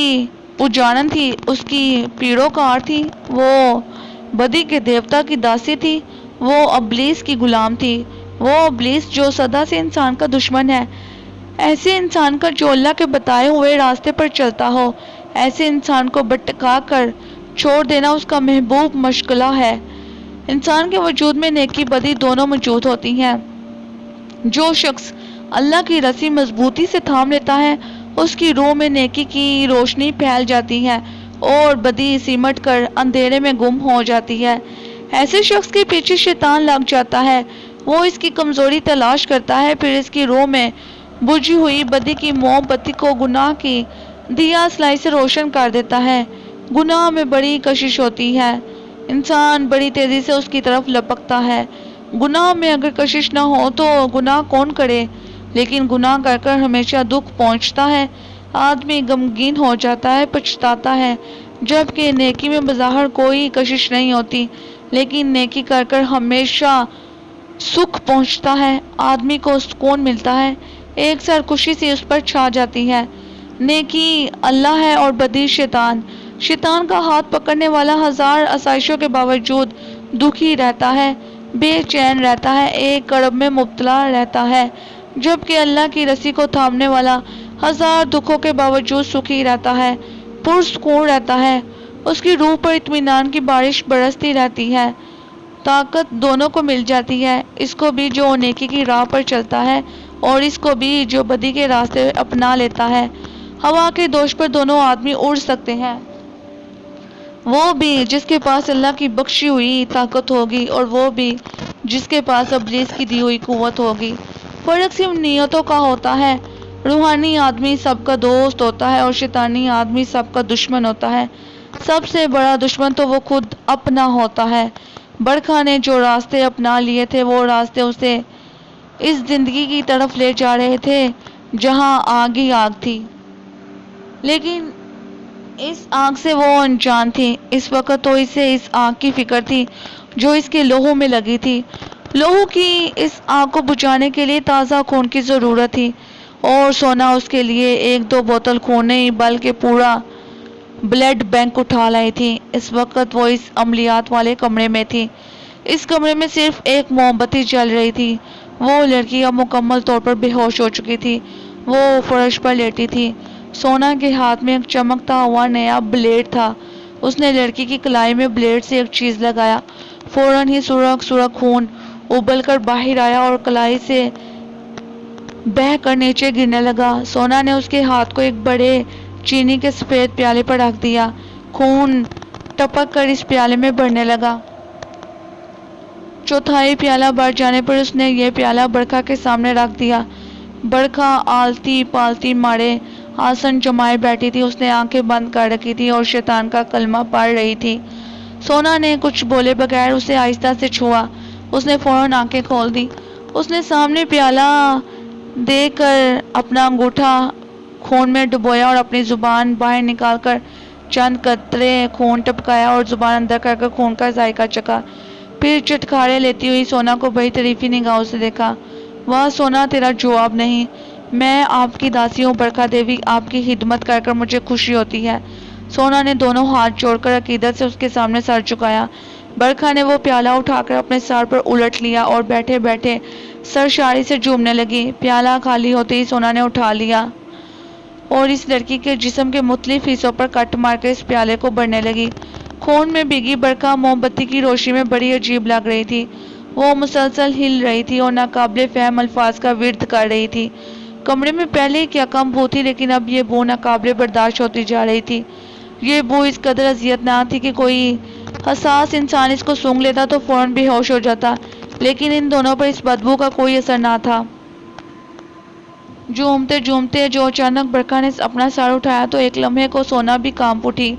Speaker 1: پجارن تھی، اس کی پیروکار تھی۔ وہ بدی کے دیوتا کی داسی تھی، وہ ابلیس کی غلام تھی۔ وہ ابلیس جو سدا سے انسان کا دشمن ہے، ایسے انسان کا جو اللہ کے بتائے ہوئے راستے پر چلتا ہو، ایسے انسان کو بھٹکا کر چھوڑ دینا اس کا محبوب مشغلہ ہے۔ انسان کے وجود میں نیکی بدی دونوں موجود ہوتی ہیں۔ جو شخص اللہ کی رسی مضبوطی سے تھام لیتا ہے، اس کی روح میں نیکی کی روشنی پھیل جاتی ہے اور بدی سمٹ کر اندھیرے میں گم ہو جاتی ہے۔ ایسے شخص کے پیچھے شیطان لگ جاتا ہے، وہ اس کی کمزوری تلاش کرتا ہے، پھر اس کی روح میں بجھی ہوئی بدی کی موم بتی کو گناہ کی دیا سلائی سے روشن کر دیتا ہے۔ گناہ میں بڑی کشش ہوتی ہے، انسان بڑی تیزی سے اس کی طرف لپکتا ہے۔ گناہ میں اگر کشش نہ ہو تو گناہ کون کرے، لیکن گناہ کر کر ہمیشہ دکھ پہنچتا ہے، آدمی غمگین ہو جاتا ہے، پچھتاتا ہے۔ جبکہ نیکی میں بظاہر کوئی کشش نہیں ہوتی، لیکن نیکی کر کر ہمیشہ سکھ پہنچتا ہے، آدمی کو سکون ملتا ہے، ایک سرخوشی سی اس پر چھا جاتی ہے۔ نیکی اللہ ہے اور بدی شیطان۔ شیطان کا ہاتھ پکڑنے والا ہزار آسائشوں کے باوجود دکھی رہتا ہے، بے چین رہتا ہے، ایک کرب میں مبتلا رہتا ہے، جبکہ اللہ کی رسی کو تھامنے والا ہزار دکھوں کے باوجود سکھی رہتا ہے، پرسکون رہتا ہے۔ اس کی روح پر اطمینان کی بارش برستی رہتی ہے، طاقت دونوں کو مل جاتی ہے، اس کو بھی جو نیکی کی راہ پر چلتا ہے اور اس کو بھی جو بدی کے راستے اپنا لیتا ہے۔ ہوا کے دوش پر دونوں آدمی اڑ سکتے ہیں، وہ بھی جس کے پاس اللہ کی بخشی ہوئی طاقت ہوگی اور وہ بھی جس کے پاس ابلیس کی دی ہوئی قوت ہوگی۔ فرق صرف نیتوں کا ہوتا ہے۔ روحانی آدمی سب کا دوست ہوتا ہے اور شیطانی آدمی سب کا دشمن ہوتا ہے۔ سب سے بڑا دشمن تو وہ خود اپنا ہوتا ہے۔ برکھا نے جو راستے اپنا لیے تھے، وہ راستے اسے اس زندگی کی طرف لے جا رہے تھے جہاں آگ ہی آگ تھی، لیکن اس آگ سے وہ انجان تھی۔ اس وقت تو اسے اس آگ کی فکر تھی جو اس کے لہو میں لگی تھی۔ لہو کی اس آگ کو بجھانے کے لیے تازہ خون کی ضرورت تھی، اور سونا اس کے لیے ایک دو بوتل خون نہیں بلکہ پورا بلڈ بینک اٹھا لائی تھی۔ اس وقت وہ اس عملیات والے کمرے میں تھی۔ اس کمرے میں صرف ایک موم بتی جل رہی تھی۔ وہ لڑکی اب مکمل طور پر بے ہوش ہو چکی تھی۔ وہ فرش پر لیٹی تھی۔ سونا کے ہاتھ میں ایک چمکتا ہوا نیا بلیڈ تھا۔ اس نے لڑکی کی کلائی میں بلیڈ سے ایک چیز لگایا، فوراً ہی سرخ سرخ خون ابل کر باہر آیا اور کلائی سے بہہ کر نیچے گرنے لگا۔ سونا نے اس کے ہاتھ کو ایک بڑے چینی کے سفید پیالے پر رکھ دیا۔ خون ٹپک کر اس پیالے میں بھرنے لگا۔ چوتھائی پیالہ بھر جانے پر اس نے یہ پیالہ برکھا کے سامنے رکھ دیا۔ برکھا آلتی پالتی مارے آسن جمائے بیٹھی تھی۔ اس نے آنکھیں بند کر رکھی تھی اور شیطان کا کلمہ پڑھ رہی تھی۔ سونا نے کچھ بولے بغیر اسے آہستہ سے چھوا۔ اس نے فوراً آنکھیں کھول دی۔ اس نے سامنے پیالہ دے کر اپنا انگوٹھا خون میں ڈبویا اور اپنی زبان باہر نکال کر چند قطرے خون ٹپکایا اور زبان اندر کر کر خون کا ذائقہ چکھا۔ پھر چٹکارے لیتی ہوئی سونا کو بڑی طریفی نگاہوں سے دیکھا۔ واہ سونا، تیرا جواب نہیں، میں آپ کی داسی ہوں برکھا دیوی، آپ کی خدمت کر کر مجھے خوشی ہوتی ہے۔ سونا نے دونوں ہاتھ جوڑ کر عقیدت سے اس کے سامنے سر جھکایا۔ برکھا نے وہ پیالہ اٹھا کر اپنے سر پر الٹ لیا اور بیٹھے بیٹھے سرشاری سے جھومنے لگی۔ پیالہ خالی ہوتے ہی سونا نے اٹھا لیا اور اس لڑکی کے جسم کے مختلف حصوں پر کٹ مار کر اس پیالے کو بھرنے لگی۔ خون میں بھیگی برکھا موم بتی کی روشنی میں بڑی عجیب لگ رہی تھی۔ وہ مسلسل ہل رہی تھی اور ناقابل فہم الفاظ کا ورد کر رہی تھی۔ کمرے میں پہلے ہی کیا کم بو تھی، لیکن اب یہ بو ناقابل برداشت ہوتی جا رہی تھی۔ یہ بو اس قدر اذیت ناک تھی کہ کوئی حساس انسان اس کو سونگھ لیتا تو فوراً بے ہوش ہو جاتا، لیکن ان دونوں پر اس بدبو کا کوئی اثر نہ تھا۔ جھومتے جھومتے جو اچانک برکھا نے اپنا سر اٹھایا تو ایک لمحے کو سونا بھی کانپ اٹھی۔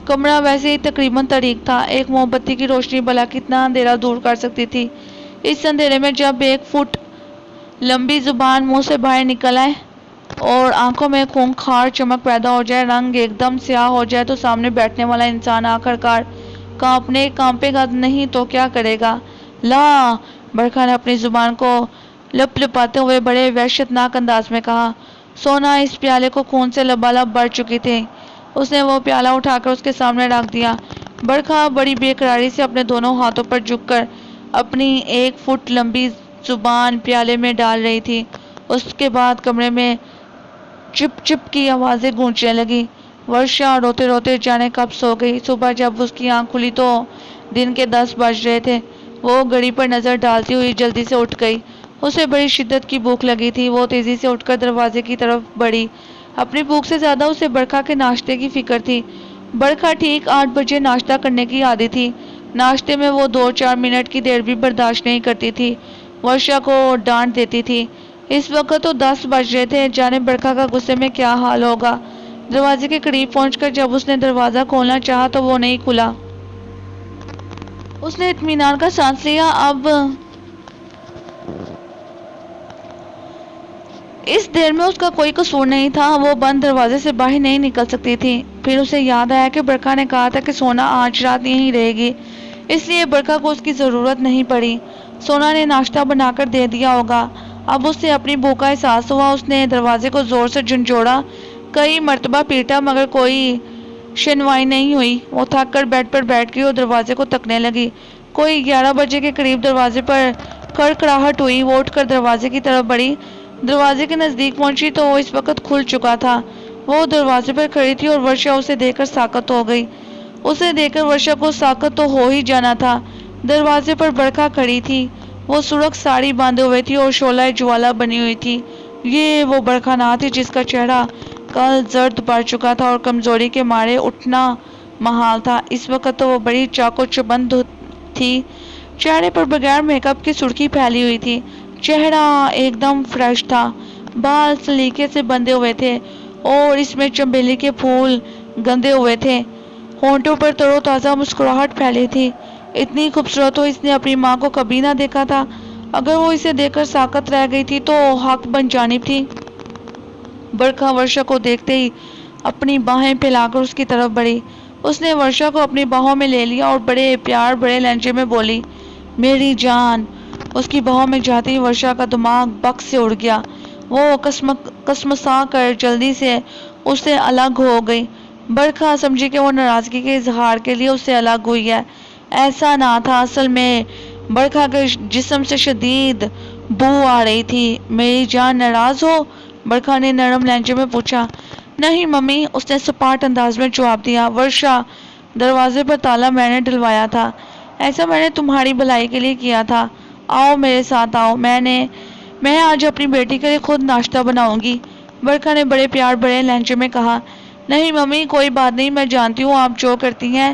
Speaker 1: کمرہ ویسے ہی تقریباً تاریک تھا، ایک موم بتی کی روشنی بھلا کتنا اندھیرا دور کر سکتی تھی۔ اس اندھیرے میں جب 1 فٹ لمبی زبان منہ سے باہر نکل آئے اور آنکھوں میں خونخوار چمک پیدا ہو جائے، رنگ ایک دم سیاہ ہو جائے، تو سامنے بیٹھنے والا انسان آخرکار کانپے گا نہیں تو کیا کرے گا؟ لا! برکھا نے اپنی زبان کو لپ لپاتے ہوئے بڑے وحشتناک انداز میں کہا۔ سونا اس پیالے کو خون سے لبالب بھر چکی تھی۔ اس نے وہ پیالہ اٹھا کر اس کے سامنے رکھ دیا۔ برکھا بڑی بے قراری سے اپنے دونوں ہاتھوں پر جھک کر اپنی 1 فٹ لمبی زبان پیالے میں ڈال رہی تھی۔ اس کے بعد کمرے میں چپ چپ کی آوازیں گونجنے لگی۔ ورشا روتے روتے جانے کب سو گئی۔ صبح جب اس کی آنکھ کھلی تو دن کے 10 بج رہے تھے۔ وہ گھڑی پر نظر ڈالتی ہوئی جلدی سے اٹھ گئی۔ اسے بڑی شدت کی بھوک لگی تھی۔ وہ تیزی سے اٹھ کر دروازے کی طرف بڑھی۔ اپنی بھوک سے زیادہ اسے برکھا کے ناشتے کی فکر تھی۔ برکھا ٹھیک 8 بجے ناشتہ کرنے کی عادی تھی۔ ناشتے میں وہ 2-4 منٹ کی دیر بھی برداشت نہیں کرتی تھی، ورشا کو ڈانٹ دیتی تھی۔ اس وقت تو 10 بج رہے تھے، جانے برکھا کا غصے میں کیا حال ہوگا۔ دروازے کے قریب پہنچ کر جب اس نے دروازہ کھولنا چاہا تو وہ نہیں کھلا۔ اس نے اطمینان کا سانس لیا۔ اب اس دیر میں اس کا کوئی قصور نہیں تھا، وہ بند دروازے سے باہر نہیں نکل سکتی تھی۔ پھر اسے یاد آیا کہ برکھا نے کہا تھا کہ سونا آج رات یہیں رہے گی، اس لیے برکھا کو اس کی ضرورت نہیں پڑی۔ سونا نے ناشتہ بنا کر دے دیا ہوگا۔ اب اسے اپنی بھوک کا احساس ہوا۔ اس نے دروازے کو زور سے جھنجھوڑا، کئی مرتبہ پیٹا، مگر کوئی شنوائی نہیں ہوئی۔ وہ تھک کر بیڈ پر بیٹھ گئی اور دروازے کو تکنے لگی۔ کوئی 11 بجے کے قریب دروازے پر کڑکڑاہٹ ہوئی۔ وہ اٹھ کر دروازے کی طرف بڑھی۔ دروازے کے نزدیک پہنچی تو وہ اس وقت کھل چکا تھا۔ وہ دروازے پر کھڑی تھی اور ورشا اسے دیکھ کر ساکت ہو گئی۔ اسے دیکھ کر ورشا کو ساکت تو ہو ہی جانا تھا۔ دروازے پر برکھا کھڑی تھی۔ وہ سرخ ساڑی باندھے ہوئے تھی اور شعلہ جوالا بنی ہوئی تھی۔ یہ وہ برکھا نہ تھی جس کا چہرہ کل زرد پڑ چکا تھا اور کمزوری کے مارے اٹھنا محال تھا۔ اس وقت تو وہ بڑی چاق و چوبند تھی۔ چہرے پر بغیر میک اپ کی سرخی پھیلی ہوئی تھی۔ چہرہ ایک دم فریش تھا۔ بال سلیقے سے بندھے ہوئے تھے اور اس میں چنبیلی کے پھول گندے ہوئے تھے۔ ہونٹوں پر تر و تازہ مسکراہٹ پھیلی تھی۔ اتنی خوبصورت تو اس نے اپنی ماں کو کبھی نہ دیکھا تھا۔ اگر وہ اسے دیکھ کر ساکت رہ گئی تھی تو حق بن جانب تھی۔ برکھا ورشا کو دیکھتے ہی اپنی باہیں پھیلا کر اس کی طرف بڑھی۔ اس نے ورشا کو اپنی باہوں میں لے لیا اور بڑے پیار بڑے لہجے میں بولی، میری جان۔ اس کی باہوں میں جاتی ورشا کا دماغ بکس سے اڑ گیا۔ وہ کسمسا کر جلدی سے اس سے الگ ہو گئی۔ برکھا سمجھی کہ وہ ناراضگی کے اظہار کے لیے اس سے الگ ہوئی ہے۔ ایسا نہ تھا، اصل میں برکھا کے جسم سے شدید بو آ رہی تھی۔ میری جان ناراض ہو؟ برکھا نے نرم لہجے میں پوچھا۔ نہیں ممی، اس نے سپاٹ انداز میں جواب دیا۔ ورشا، دروازے پر تالا میں نے ڈلوایا تھا۔ ایسا میں نے تمہاری بھلائی کے لیے کیا تھا۔ آؤ میرے ساتھ آؤ، میں آج اپنی بیٹی کے لیے خود ناشتہ بناؤں گی، برکھا نے بڑے پیار بڑے لہجے میں کہا۔ نہیں ممی، کوئی بات نہیں، میں جانتی ہوں آپ جو کرتی ہیں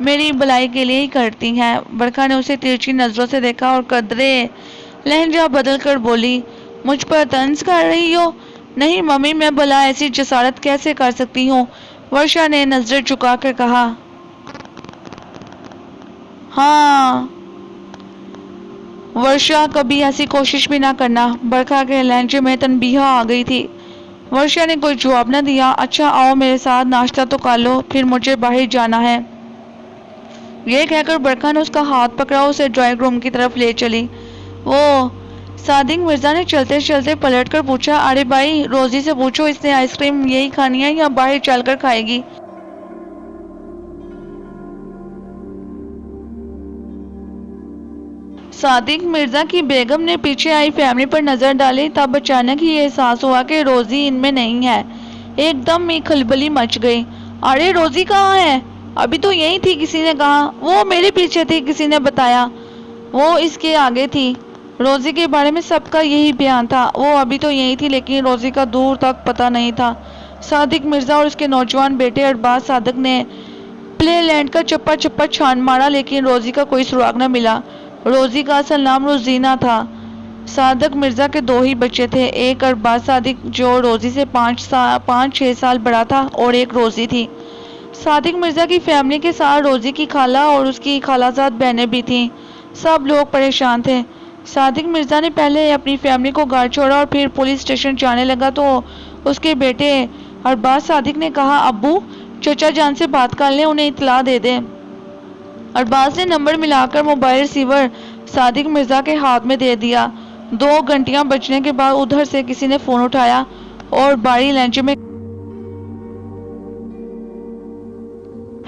Speaker 1: میری بھلائی کے لیے ہی کرتی ہیں۔ برکھا نے اسے ترچھی نظروں سے دیکھا اور قدرے لہجہ بدل کر بولی، مجھ پر طنز کر رہی ہو؟ نہیں ممی، میں بھلا ایسی جسارت کیسے کر سکتی ہوں؟ ورشا نے نظریں جھکا کر کہا۔ ہاں ورشا، کبھی ایسی کوشش بھی نہ کرنا۔ برکھا کے لہجے میں تنبیہ آ گئی تھی۔ ورشا نے کوئی جواب نہ دیا۔ اچھا آؤ میرے ساتھ ناشتہ تو کر لو، پھر مجھے باہر جانا ہے۔ یہ کہہ کر برکھا نے اس کا ہاتھ پکڑا، اسے ڈرائنگ روم کی طرف لے چلی۔ وہ صادق مرزا نے چلتے چلتے پلٹ کر پوچھا، ارے بھائی، روزی سے پوچھو اس نے آئس کریم یہی کھانی ہے یا باہر چل کر کھائے گی؟ صادق مرزا کی بیگم نے پیچھے آئی فیملی پر نظر ڈالی، تب اچانک ہی یہ احساس ہوا کہ روزی ان میں نہیں ہے۔ ایک دم ہی کھلبلی مچ گئی۔ ارے روزی کہاں ہے؟ ابھی تو یہی تھی، کسی نے کہا۔ وہ میرے پیچھے تھی، کسی نے بتایا۔ وہ اس کے آگے تھی۔ روزی کے بارے میں سب کا یہی بیان تھا۔ وہ ابھی تو یہی تھی، لیکن روزی کا دور تک پتہ نہیں تھا۔ صادق مرزا اور اس کے نوجوان بیٹے ارباز صادق نے پلے لینڈ کا چپا چپا چھان مارا، لیکن روزی کا کوئی سراغ نہ ملا۔ روزی کا اصل نام روزینہ تھا۔ صادق مرزا کے دو ہی بچے تھے، ایک ارباز صادق جو روزی سے 5-6 سال بڑا تھا، اور ایک روزی تھی۔ صادق مرزا کی فیملی کے ساتھ روزی کی خالہ اور اس کی خالہ زاد بہنیں بھی تھیں۔ سب لوگ پریشان تھے۔ صادق مرزا نے پہلے اپنی فیملی کو گھر چھوڑا اور پھر پولیس اسٹیشن جانے لگا تو اس کے بیٹے ارباز صادق نے کہا، ابو چچا جان سے بات کر لیں، انہیں اطلاع دے دیں۔ ارباز نے نمبر ملا کر موبائل ریسیور صادق مرزا کے ہاتھ میں دے دیا۔ 2 گھنٹیاں بجنے کے بعد ادھر سے کسی نے فون اٹھایا اور باری لہجے میں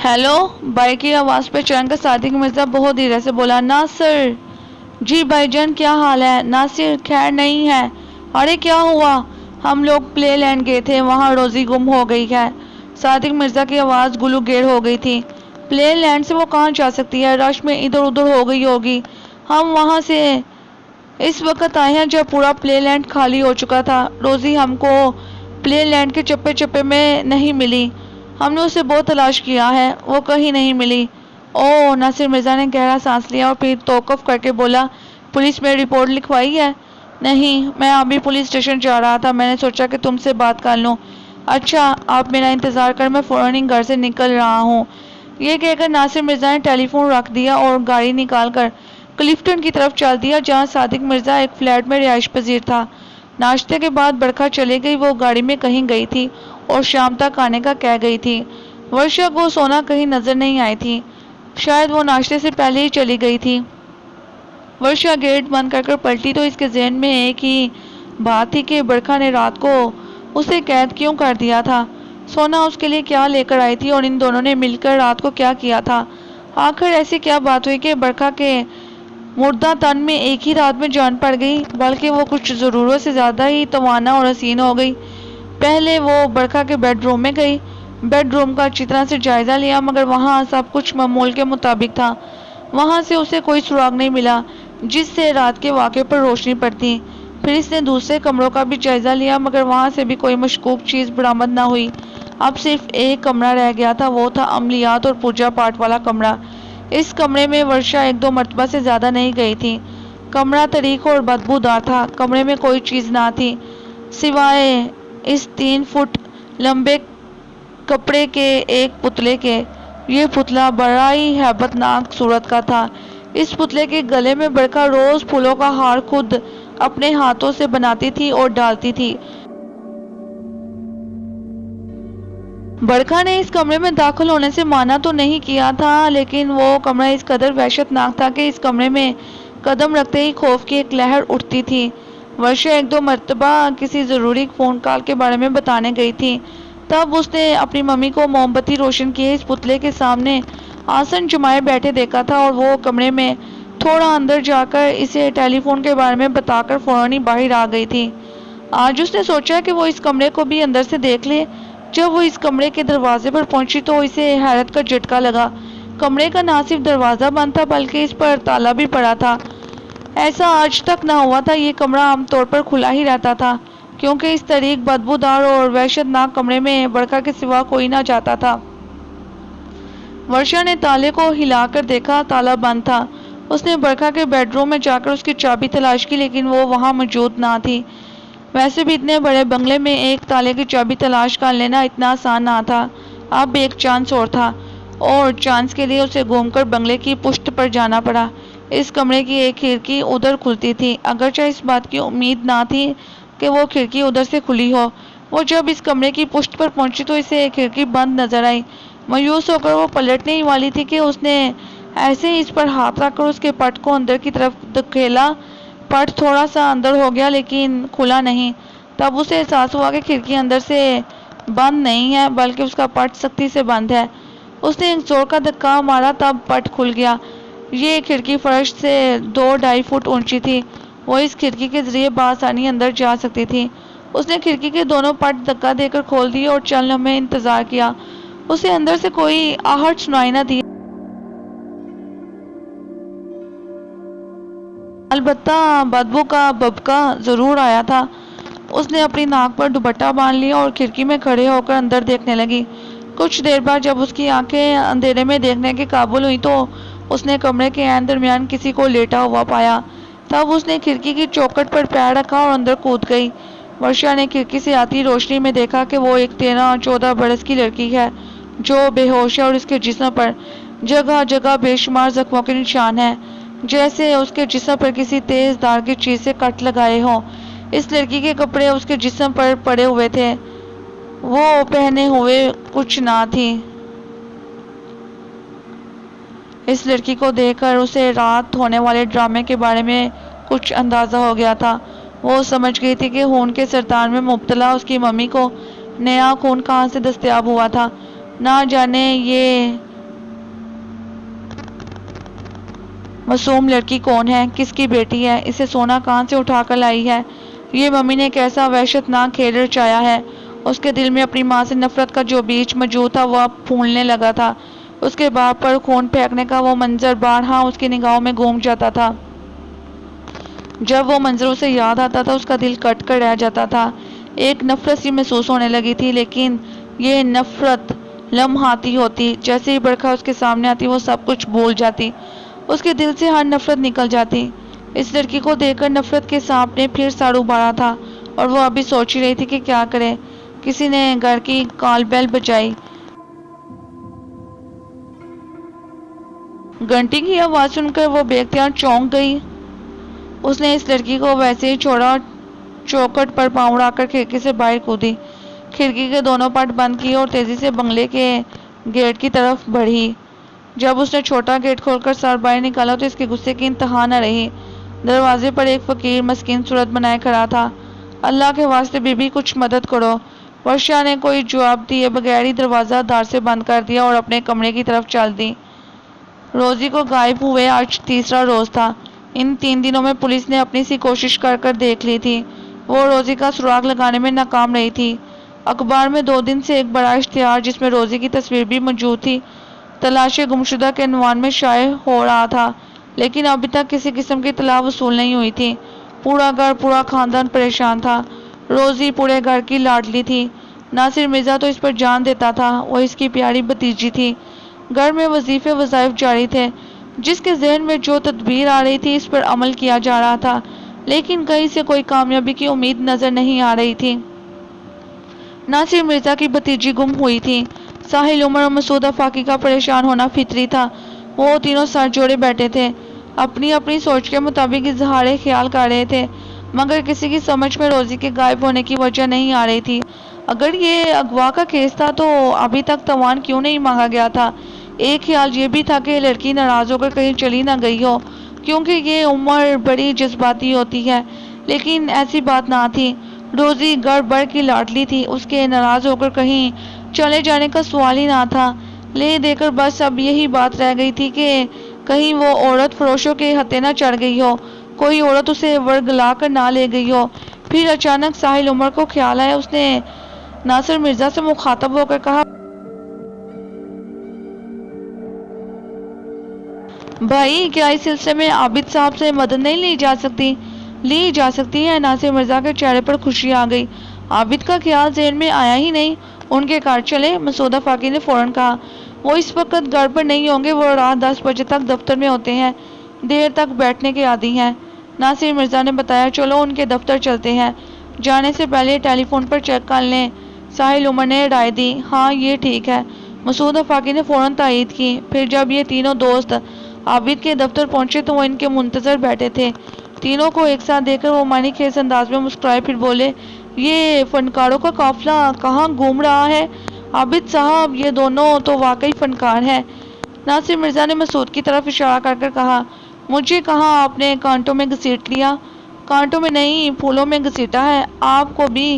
Speaker 1: ہیلو بھائی کی آواز پہ چڑھ کر صادق مرزا بہت دھیرے سے بولا، ناصر۔ جی بھائی جان کیا حال ہے؟ ناصر، خیر نہیں ہے؟ ارے کیا ہوا؟ ہم لوگ پلے لینڈ گئے تھے، وہاں روزی گم ہو گئی ہے۔ صادق مرزا کی آواز گلو گیر ہو گئی تھی۔ پلے لینڈ سے وہ کہاں جا سکتی ہے؟ رش میں ادھر ادھر ہو گئی ہوگی۔ ہم وہاں سے اس وقت آئے ہیں جب پورا پلے لینڈ خالی ہو چکا تھا۔ روزی ہم کو پلے لینڈ کے چپے چپے میں نہیں ملی۔ ہم نے اسے بہت تلاش کیا ہے، وہ کہیں نہیں ملی۔ اوہ! ناصر مرزا نے گہرا سانس لیا اور پھر توقف کر کے بولا، پولیس میں رپورٹ لکھوائی ہے؟ نہیں، میں ابھی پولیس اسٹیشن جا رہا تھا، میں نے سوچا کہ تم سے بات کر لوں۔ اچھا، آپ میرا انتظار کر، میں فوراً ہی گھر سے نکل رہا ہوں۔ یہ کہہ کر ناصر مرزا نے ٹیلی فون رکھ دیا اور گاڑی نکال کر کلفٹن کی طرف چل دیا، جہاں صادق مرزا ایک فلیٹ میں رہائش پذیر تھا۔ ناشتے کے بعد برکھا چلی گئی، وہ گاڑی میں کہیں گئی تھی اور شام تک آنے کا کہہ گئی تھی۔ ورشا کو سونا کہیں نظر نہیں آئی تھی، شاید وہ ناشتے سے پہلے ہی چلی گئی تھی۔ ورشا گیٹ بند کر پلٹی تو اس کے ذہن میں ایک ہی بات تھی کہ برکھا نے رات کو اسے قید کیوں کر دیا تھا؟ سونا اس کے لیے کیا لے کر آئی تھی اور ان دونوں نے مل کر رات کو کیا کیا تھا؟ آخر ایسی کیا بات ہوئی کہ برکھا کے مردہ تن میں ایک ہی رات میں جان پڑ گئی، بلکہ وہ کچھ ضرورت سے زیادہ ہی توانا اور حسین ہو گئی۔ پہلے وہ برکھا کے بیڈ روم میں گئی، بیڈ روم کا اچھی طرح سے جائزہ لیا، مگر وہاں سب کچھ معمول کے مطابق تھا۔ وہاں سے اسے کوئی سراغ نہیں ملا جس سے رات کے واقعے پر روشنی پڑتی۔ پھر اس نے دوسرے کمروں کا بھی جائزہ لیا، مگر وہاں سے بھی کوئی مشکوک چیز برآمد نہ ہوئی۔ اب صرف ایک کمرہ رہ گیا تھا، وہ تھا عملیات اور پوجا پاٹ والا کمرہ۔ اس کمرے میں ورشا 1-2 مرتبہ سے زیادہ نہیں گئی تھی۔ کمرہ تاریک اور بدبودار تھا۔ کمرے میں کوئی چیز نہ تھی سوائے اس 3 فٹ لمبے کپڑے کے ایک پتلے کے۔ یہ پتلا بڑا ہی ہیبت ناک صورت کا تھا۔ اس پتلے کے گلے میں برکھا روز پھولوں کا ہار خود اپنے ہاتھوں سے بناتی تھی اور ڈالتی تھی۔ برکھا نے اس کمرے میں داخل ہونے سے مانا تو نہیں کیا تھا، لیکن وہ کمرہ اس قدر وحشت ناک تھا کہ اس کمرے میں قدم رکھتے ہی خوف کی ایک لہر اٹھتی تھی۔ ورشا 1-2 مرتبہ کسی ضروری فون کال کے بارے میں بتانے گئی تھی، تب اس نے اپنی ممی کو موم بتی روشن کیے اس پتلے کے سامنے آسن جمائے بیٹھے دیکھا تھا، اور وہ کمرے میں تھوڑا اندر جا کر اسے ٹیلی فون کے بارے میں بتا کر فوراً ہی باہر آ گئی تھی۔ آج اس نے سوچا کہ وہ اس کمرے کو بھی اندر سے دیکھ لے۔ جب وہ اس کمرے کے دروازے پر پہنچی تو اسے حیرت کا جھٹکا لگا۔ کمرے کا نہ صرف دروازہ بند تھا بلکہ اس پر تالا بھی پڑا تھا۔ ایسا آج تک نہ ہوا تھا۔ یہ کمرہ عام طور پر کھلا ہی رہتا تھا، کیونکہ اس تاریک، بدبودار اور وحشت ناک کمرے میں برکھا کے سوا کوئی نہ جاتا تھا۔ ورشا نے تالے کو ہلا کر دیکھا، تالا بند تھا۔ اس نے برکھا کے بیڈ روم میں جا کر اس کی چابی تلاش کی، لیکن وہ وہاں موجود نہ تھی۔ ویسے بھی اتنے بڑے بنگلے میں ایک تالے کی چابی تلاش کر لینا اتنا آسان نہ تھا۔ اب ایک چانس اور تھا، اور چانس کے لیے اسے گھوم کر بنگلے کی پشت پر جانا پڑا۔ اس کمرے کی ایک کھڑکی ادھر کھلتی تھی، اگرچہ اس بات کی امید نہ تھی کہ وہ کھڑکی ادھر سے کھلی ہو۔ وہ جب اس کمرے کی پشت پر پہنچی تو اسے کھڑکی بند نظر آئی۔ مایوس ہو کر وہ پلٹنے ہی والی تھی کہ اس نے ایسے ہی اس پر ہاتھ رکھ کر اس کے پٹ کو اندر کی طرف دھکیلا۔ پٹ تھوڑا سا اندر ہو گیا لیکن کھلا نہیں۔ تب اسے احساس ہوا کہ کھڑکی اندر سے بند نہیں ہے بلکہ اس کا پٹ سختی سے بند ہے۔ اس نے ایک زور کا دھکا مارا، تب پٹ کھل گیا۔ یہ کھڑکی فرش سے 2-2.5 فٹ اونچی تھی۔ وہ اس کھڑکی کے ذریعے بآسانی اندر جا سکتی تھی۔ اس نے کھڑکی کے دونوں پٹ دھکا دے کر کھول دیے اور چند لمحے انتظار کیا۔ اسے اندر سے کوئی آہٹ سنائی نہ دی، البتہ بدبو کا بھبکا ضرور آیا تھا۔ اس نے اپنی ناک پر دوپٹہ باندھ لیا اور کھڑکی میں کھڑے ہو کر اندر دیکھنے لگی۔ کچھ دیر بعد جب اس کی آنکھیں اندھیرے میں دیکھنے کے قابل ہوئی تو اس نے کمرے کے عین درمیان کسی کو لیٹا ہوا پایا۔ تب اس نے کھڑکی کی چوکھٹ پر پیر رکھا اور اندر کود گئی۔ ورشا نے کھڑکی سے آتی روشنی میں دیکھا کہ وہ ایک 13-14 برس کی لڑکی ہے جو بے ہوش ہے اور اس کے جسم پر جگہ جگہ بے شمار زخموں کے نشان ہیں، جیسے اس کے جسم پر کسی تیز دھار کی چیز سے کٹ لگائے ہوں۔ اس لڑکی کے کپڑے اس کے جسم پر پڑے ہوئے تھے، وہ پہنے ہوئے کچھ نہ تھی۔ اس لڑکی کو دیکھ کر اسے رات ہونے والے ڈرامے کے بارے میں کچھ اندازہ ہو گیا تھا۔ وہ سمجھ گئی تھی کہ خون کے سرطان میں مبتلا اس کی ممی کو نیا خون کہاں سے دستیاب ہوا تھا۔ نہ جانے یہ معصوم لڑکی کون ہے، کس کی بیٹی ہے، اسے سونا کہاں سے اٹھا کر لائی ہے، یہ ممی نے کیسا وحشتناک کھیل رچایا ہے۔ اس کے دل میں اپنی ماں سے نفرت کا جو بیج موجود تھا وہ اب پھولنے لگا تھا۔ اس کے باپ پر خون پھینکنے کا وہ منظر بارہا اس کی نگاہوں میں گھوم جاتا تھا۔ جب وہ منظر اسے یاد آتا تھا اس کا دل کٹ کر رہ جاتا تھا۔ ایک نفرت سی محسوس ہونے لگی تھی، لیکن یہ نفرت لمحاتی ہوتی۔ جیسے ہی برکھا اس کے سامنے آتی وہ سب کچھ بھول جاتی، اس کے دل سے ہر نفرت نکل جاتی۔ اس لڑکی کو دیکھ کر نفرت کے سانپ نے پھر سر ابھارا تھا اور وہ ابھی سوچ ہی رہی تھی کہ کیا کرے۔ کسی نے گھر کی کال بیل بجائی۔ گھنٹی کی آواز سن کر وہ بے اختیار چونک گئی۔ اس نے اس لڑکی کو ویسے ہی چھوڑا، چوکھٹ پر پاؤں اڑا کر کھڑکی سے باہر کودی، کھڑکی کے دونوں پٹ بند کیے اور تیزی سے بنگلے کے گیٹ کی طرف بڑھی۔ جب اس نے چھوٹا گیٹ کھول کر سر باہر نکالا تو اس کے غصے کی انتہا نہ رہی۔ دروازے پر ایک فقیر مسکین صورت بنائے کھڑا تھا۔ اللہ کے واسطے بی بی کچھ مدد کرو۔ ورشا نے کوئی جواب دیے بغیر ہی دروازہ دار سے بند کر دیا اور اپنے کمرے کی طرف چل دی۔ روزی کو غائب ہوئے آج تیسرا روز تھا۔ ان 3 دنوں میں پولیس نے اپنی سی کوشش کر کر دیکھ لی تھی، وہ روزی کا سراغ لگانے میں ناکام رہی تھی۔ اخبار میں 2 دن سے ایک بڑا اشتہار جس میں روزی کی تصویر بھی موجود تھی تلاش گمشدہ کے عنوان میں شائع ہو رہا تھا، لیکن ابھی تک کسی قسم کی اطلاع وصول نہیں ہوئی تھی۔ پورا گھر، پورا خاندان پریشان تھا۔ روزی پورے گھر کی لاڈلی تھی۔ ناصر مرزا تو اس پر جان دیتا تھا، وہ اس کی پیاری بھتیجی تھی۔ گھر میں وظیفے وظائف جاری تھے، جس کے ذہن میں جو تدبیر آ رہی تھی اس پر عمل کیا جا رہا تھا، لیکن کہیں سے کوئی کامیابی کی امید نظر نہیں آ رہی تھی۔ ناصر مرزا کی بھتیجی گم ہوئی تھی۔ ساحل عمر اور مسعود آفاقی کا پریشان ہونا فطری تھا۔ وہ تینوں سر جوڑے بیٹھے تھے، اپنی اپنی سوچ کے مطابق اظہار خیال کر رہے تھے، مگر کسی کی سمجھ میں روزی کے غائب ہونے کی وجہ نہیں آ رہی تھی۔ اگر یہ اغوا کا کیس تھا تو ابھی تک تاوان کیوں نہیں مانگا گیا تھا؟ ایک خیال یہ بھی تھا کہ لڑکی ناراض ہو کر کہیں چلی نہ گئی ہو، کیونکہ یہ عمر بڑی جذباتی ہوتی ہے، لیکن ایسی بات نہ تھی۔ روزی گھر بھر کی لاڈلی تھی، اس کے ناراض ہو کر کہیں چلے جانے کا سوال ہی نہ تھا۔ لے دے کر بس اب یہی بات رہ گئی تھی کہ کہیں وہ عورت فروشوں کے ہتھے نہ چڑھ گئی ہو، کوئی عورت اسے ورگلا کر نہ لے گئی ہو۔ پھر اچانک ساحل عمر کو خیال آیا۔ اس نے ناصر مرزا سے مخاطب ہو کر کہا، بھائی کیا اس سلسلے میں عابد صاحب سے مدد نہیں لی جا سکتی؟ لی جا سکتی ہے۔ ناصر مرزا کے چہرے پر خوشی آ گئی۔ عابد کا خیال ذہن میں آیا ہی نہیں، ان کے گھر چلے؟ مسعود آفاقی نے فوراً کہا۔ وہ اس وقت گھر پر نہیں ہوں گے، وہ رات 10 بجے تک دفتر میں ہوتے ہیں، دیر تک بیٹھنے کے عادی ہیں، ناصر مرزا نے بتایا۔ چلو ان کے دفتر چلتے ہیں، جانے سے پہلے ٹیلی فون پر چیک کر لیں۔ ساحل عمر نے رائے دی۔ ہاں یہ ٹھیک ہے، مسعود آفاقی نے فوراً تائید کی۔ پھر جب یہ تینوں دوست عابد کے دفتر پہنچے تو وہ ان کے منتظر بیٹھے تھے۔ تینوں کو ایک ساتھ دیکھ کر وہ معنی خیز انداز میں مسکرائے، پھر بولے، یہ فنکاروں کا قافلہ کہاں گھوم رہا ہے؟ عابد صاحب یہ دونوں تو واقعی فنکار ہیں۔ ناصر مرزا نے مسعود کی طرف اشارہ کر کر کہا، مجھے کہاں آپ نے کانٹوں میں گھسیٹ لیا؟ کانٹوں میں نہیں، پھولوں میں گھسیٹا ہے، آپ کو بھی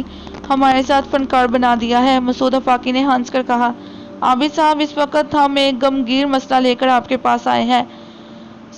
Speaker 1: ہمارے ساتھ فنکار بنا دیا ہے، مسعود آفاقی نے ہنس کر کہا۔ عابد صاحب اس وقت ہم ایک غمگین مسئلہ لے کر آپ کے پاس آئے ہیں۔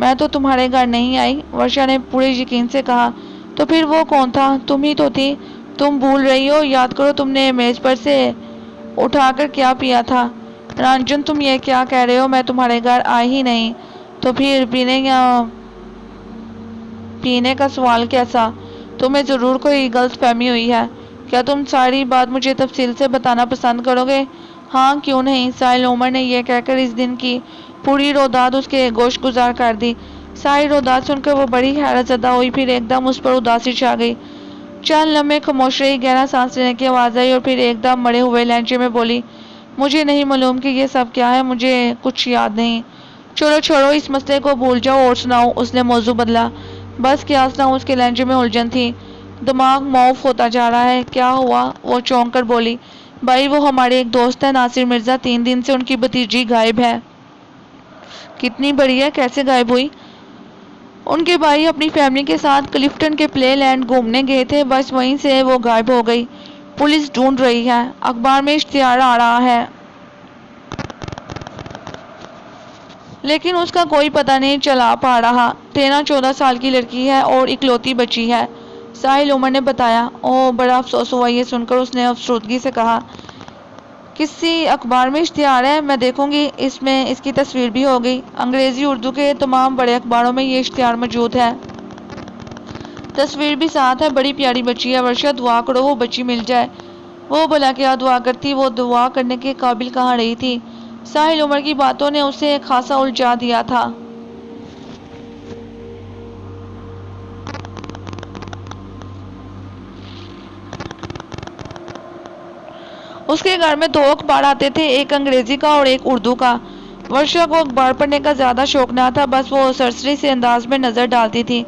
Speaker 1: میں تو تمہارے گھر نہیں آئی، ورشا نے پورے یقین سے کہا۔ تو پھر وہ کون تھا؟ تم ہی تو تھی۔ تم بھول رہی ہو، یاد کرو تم نے میز پر سے اٹھا کر کیا پیا تھا۔ رنجن تم یہ کیا کہہ رہے ہو؟ میں تمہارے گھر آئی ہی نہیں۔ تو پھر پینے کا سوال کیسا؟ تمہیں ضرور کوئی غلط فہمی ہوئی ہے۔ کیا تم ساری بات مجھے تفصیل سے بتانا پسند کرو گے؟ ہاں کیوں نہیں؟ ساحل عمر نے یہ کہہ کر اس دن کی پوری روداد اس کے گوش گزار کر دی۔ ساری روداد سن کر وہ بڑی حیرت زدہ ہوئی، پھر ایک دم اس پر اداسی چھا گئی۔ چند لمحے خاموش رہی، گہرا سانس لینے کی آواز آئی اور پھر ایک دم مڑے ہوئے لہجے میں بولی، مجھے نہیں معلوم کہ یہ سب کیا ہے، مجھے کچھ یاد نہیں۔ چلو چھوڑو، اس مسئلے کو بھول جاؤ اور سناؤ۔ اس نے موضوع بدلا۔ بس کیا سناؤں؟ اس کے لہجے میں الجھن تھی۔ دماغ معاف ہوتا جا رہا ہے۔ کیا ہوا؟ وہ چونک کر بولی، بھائی وہ ہمارے ایک دوست ہے ناصر مرزا، 3 دن سے ان کی بھتیجی غائب ہے۔ کتنی بڑی ہے؟ کیسے غائب ہوئی؟ ان کے بھائی اپنی فیملی کے ساتھ کلفٹن کے پلے لینڈ گھومنے گئے تھے، بس وہیں سے وہ غائب ہو گئی۔ پولیس ڈھونڈ رہی ہے، اخبار میں اشتہار آ رہا ہے، لیکن اس کا کوئی پتہ نہیں چلا پا رہا۔ 13-14 سال کی لڑکی ہے اور اکلوتی بچی ہے، ساحل عمر نے بتایا۔ اوہ، بڑا افسوس ہوا یہ سن کر۔ اس نے افسردگی سے کہا، کسی اخبار میں اشتہار ہے؟ میں دیکھوں گی۔ اس میں اس کی تصویر بھی ہوگی۔ انگریزی اردو کے تمام بڑے اخباروں میں یہ اشتہار موجود ہے، تصویر بھی ساتھ ہے۔ بڑی پیاری بچی ہے ورشا، دعا کرو وہ بچی مل جائے۔ وہ بھلا کیا دعا کرتی؟ وہ دعا کرنے کے قابل کہاں رہی تھی؟ ساحل عمر کی باتوں نے اسے خاصا الجھا دیا تھا۔ اس کے گھر میں 2 اخبار آتے تھے، ایک انگریزی کا اور ایک اردو کا۔ ورشا کو اخبار پڑھنے کا زیادہ شوق نہ تھا، بس وہ سرسری سے انداز میں نظر ڈالتی تھی۔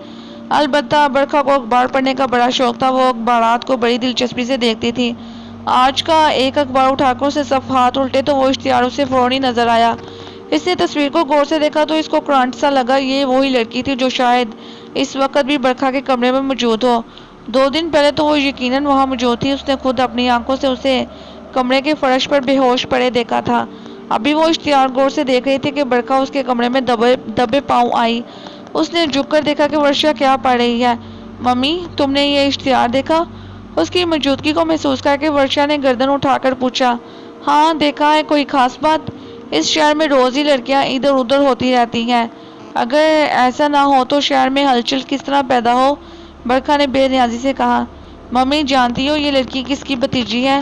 Speaker 1: البتہ برکھا کو اخبار پڑھنے کا بڑا شوق تھا، وہ اخبارات کو بڑی دلچسپی سے دیکھتی تھی۔ آج کا ایک اخبار اٹھا کر اسے صفحات الٹے تو وہ اشتہار اسے فوراً نظر آیا۔ اس نے تصویر کو غور سے دیکھا تو اس کو کرنٹ سا لگا، یہ وہی لڑکی تھی جو شاید اس وقت بھی برکھا کے کمرے میں موجود ہو۔ 2 دن پہلے تو وہ یقیناً وہاں موجود تھی، اس نے خود اپنی آنکھوں سے اسے کمرے کے فرش پر بے ہوش پڑے دیکھا تھا۔ ابھی وہ اشتہار غور سے دیکھ رہی تھی کہ برکھا اس کے کمرے میں دبے پاؤں آئی۔ اس نے جھک کر دیکھا کہ ورشا کیا پڑھ رہی ہے۔ ممی، تم نے یہ اشتہار دیکھا؟ اس کی موجودگی کو محسوس کر کے ورشا نے گردن اٹھا کر پوچھا۔ ہاں دیکھا ہے، کوئی خاص بات؟ اس شہر میں روز ہی لڑکیاں ادھر ادھر ہوتی رہتی ہیں، اگر ایسا نہ ہو تو شہر میں ہلچل کس طرح پیدا ہو؟ برکھا نے بے نیازی سے کہا۔ ممی جانتی ہو یہ لڑکی کس کی بھتیجی ہے؟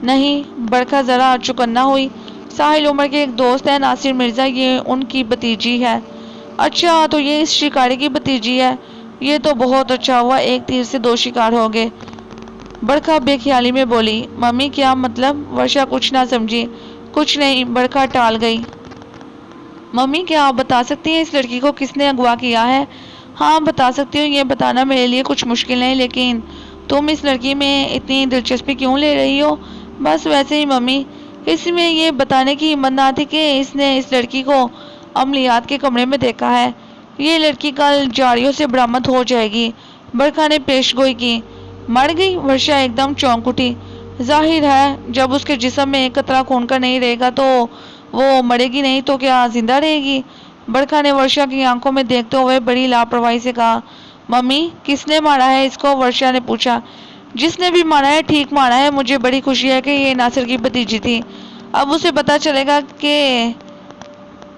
Speaker 1: نہیں، برکھا ذرا چوکنا ہوئی۔ ساحل عمر کے ایک دوست ہے ناصر مرزا، یہ ان کی بھتیجی ہے۔ اچھا، تو یہ اس شکاری کی بھتیجی ہے؟ یہ تو بہت اچھا ہوا، ایک تیر سے 2 شکار ہو گئے، برکھا بے خیالی میں بولی۔ ممی کیا مطلب؟ ورشا کچھ نہ سمجھی۔ کچھ نہیں، برکھا ٹال گئی۔ ممی کیا آپ بتا سکتی ہیں اس لڑکی کو کس نے اغوا کیا ہے؟ ہاں بتا سکتی ہوں، یہ بتانا میرے لیے کچھ مشکل نہیں، لیکن تم اس لڑکی میں اتنی دلچسپی کیوں لے رہی ہو؟ بس ویسے ہی ممی، اس میں یہ بتانے کی ہمت نہ تھی کہ اس نے اس لڑکی کو عملیات کے کمرے میں دیکھا ہے۔ یہ لڑکی کل جاریوں سے برآمد ہو جائے گی۔ برکھا نے پیش گوئی کی۔ مر گئی؟ ورشا ایک دم چونک اٹھی۔ ظاہر ہے، جب اس کے جسم میں ایک قطرہ خون کا نہیں رہے گا تو وہ مرے گی نہیں تو کیا زندہ رہے گی؟ برکھا نے ورشا کی آنکھوں میں دیکھتے ہوئے بڑی لاپرواہی سے کہا۔ ممی، کس نے مارا ہے اس کو؟ ورشا نے پوچھا۔ جس نے بھی مارا ہے ٹھیک مارا ہے، مجھے بڑی خوشی ہے کہ یہ ناصر کی بھتیجی تھی۔ اب اسے پتہ چلے گا کہ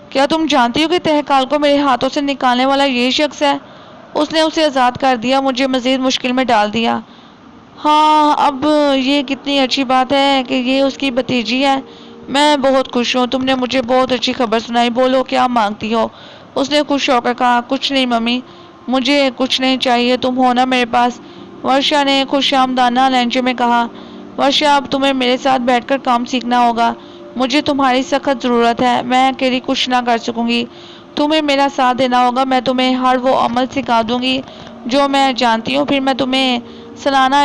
Speaker 1: کیا تم جانتی ہو کہ تہکال کو میرے ہاتھوں سے نکالنے والا یہی شخص ہے؟ اس نے اسے آزاد کر دیا، مجھے مزید مشکل میں ڈال دیا۔ ہاں، اب یہ کتنی اچھی بات ہے کہ یہ اس کی بھتیجی ہے۔ میں بہت خوش ہوں، تم نے مجھے بہت اچھی خبر سنائی، بولو کیا مانگتی ہو؟ اس نے خوش ہو کر کہا۔ کچھ نہیں ممی، مجھے کچھ نہیں چاہیے، تم ہو نا میرے پاس، ورشا نے خوش آمدانہ لہجے میں کہا۔ ورشا، اب تمہیں میرے ساتھ بیٹھ کر کام سیکھنا ہوگا، مجھے تمہاری سخت ضرورت ہے، میں اکیلی کچھ نہ کر سکوں گی، تمہیں میرا ساتھ دینا ہوگا، میں تمہیں ہر وہ عمل سکھا دوں گی جو میں جانتی ہوں، پھر میں تمہیں سالانہ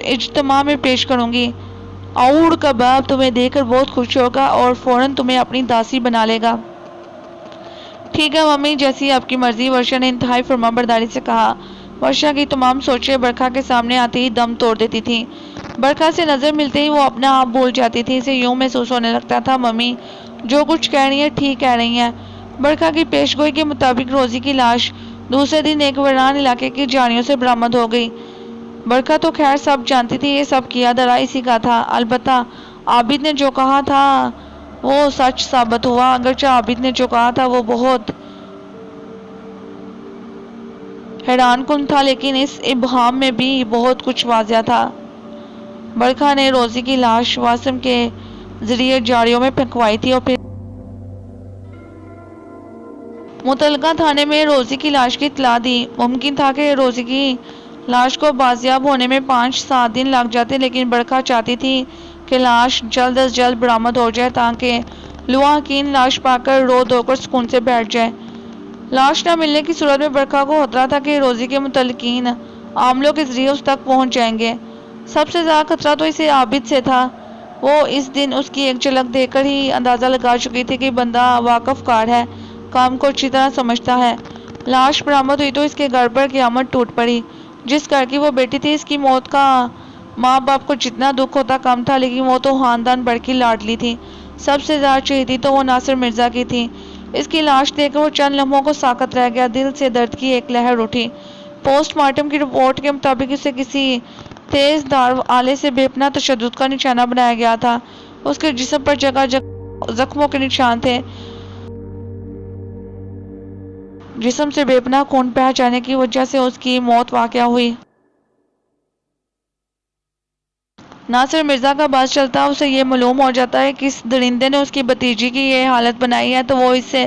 Speaker 1: اجتماع میں پیش کروں گی، اور کباب تمہیں دیکھ کر بہت خوش ہوگا اور فوراً تمہیں اپنی داسی بنا لے گا۔ ٹھیک ہے ممی، جیسی آپ کی مرضی، ورشا نے انتہائی فرمانبرداری سے کہا۔ ورشا کی تمام سوچیں برکھا کے سامنے آتے ہی دم توڑ دیتی تھیں۔ برکھا سے نظر ملتے ہی وہ اپنا آپ بھول جاتی تھی، اسے یوں محسوس ہونے لگتا تھا، ممی جو کچھ کہہ رہی ہیں ٹھیک کہہ رہی ہیں، برکھا کی پیشگوئی کے مطابق روزی کی لاش دوسرے دن ایک ویران علاقے کی جھاڑیوں سے برآمد ہو گئی۔ برکھا تو خیر سب جانتی تھی یہ سب کیا دھرا اسی کا تھا، البتہ عابد نے جو کہا تھا وہ سچ ثابت ہوا، اگرچہ عابد نے جو کہا تھا وہ بہت حیران کن تھا، لیکن اس ابہام میں بھی بہت کچھ واضح تھا۔ برکھا نے روزی کی لاش واسم کے ذریعے جھاڑیوں میں پھینکوائی تھی اور پھر متعلقہ تھانے میں روزی کی لاش کی اطلاع دی۔ ممکن تھا کہ روزی کی لاش کو بازیاب ہونے میں 5-7 دن لگ جاتے، لیکن برکھا چاہتی تھی کہ لاش جلد از جلد برآمد ہو جائے تاکہ لواحقین لاش پا کر رو دھو کر سکون سے بیٹھ جائے۔ لاش نہ ملنے کی صورت میں برکھا کو خطرہ تھا کہ روزی کے متعلقین عاملوں کے ذریعے اس تک پہنچ جائیں گے۔ سب سے زیادہ خطرہ تو اسے عابد سے تھا۔ وہ اس دن اس کی ایک جھلک دیکھ کر ہی اندازہ لگا چکی تھی کہ بندہ واقف کار ہے، کام کو اچھی طرح سمجھتا ہے۔ لاش برآمد ہوئی تو اس کے گھر پر قیامت ٹوٹ پڑی۔ جس گھر کی وہ بیٹی تھی، اس کی موت کا ماں باپ کو جتنا دکھ ہوتا کم تھا، لیکن وہ تو خاندان بھر کی لاڈلی تھی۔ سب سے زیادہ چہیتی تو وہ ناصر مرزا کی تھی۔ اس کی لاش دیکھ کر وہ چند لمحوں کو ساکت رہ گیا، دل سے درد کی ایک لہر اٹھی۔ پوسٹ مارٹم کی رپورٹ کے مطابق اسے کسی تیز دھار آلے سے بے پناہ تشدد کا نشانہ بنایا گیا تھا۔ اس کے جسم پر جگہ جگہ زخموں کے نشان تھے۔ جسم سے بے پناہ خون بہہ جانے کی وجہ سے اس کی موت واقع ہوئی۔ ناصر مرزا کا بس چلتا اسے یہ معلوم ہو جاتا ہے کہ اس درندے نے اس کی بھتیجی کی یہ حالت بنائی ہے تو وہ اس سے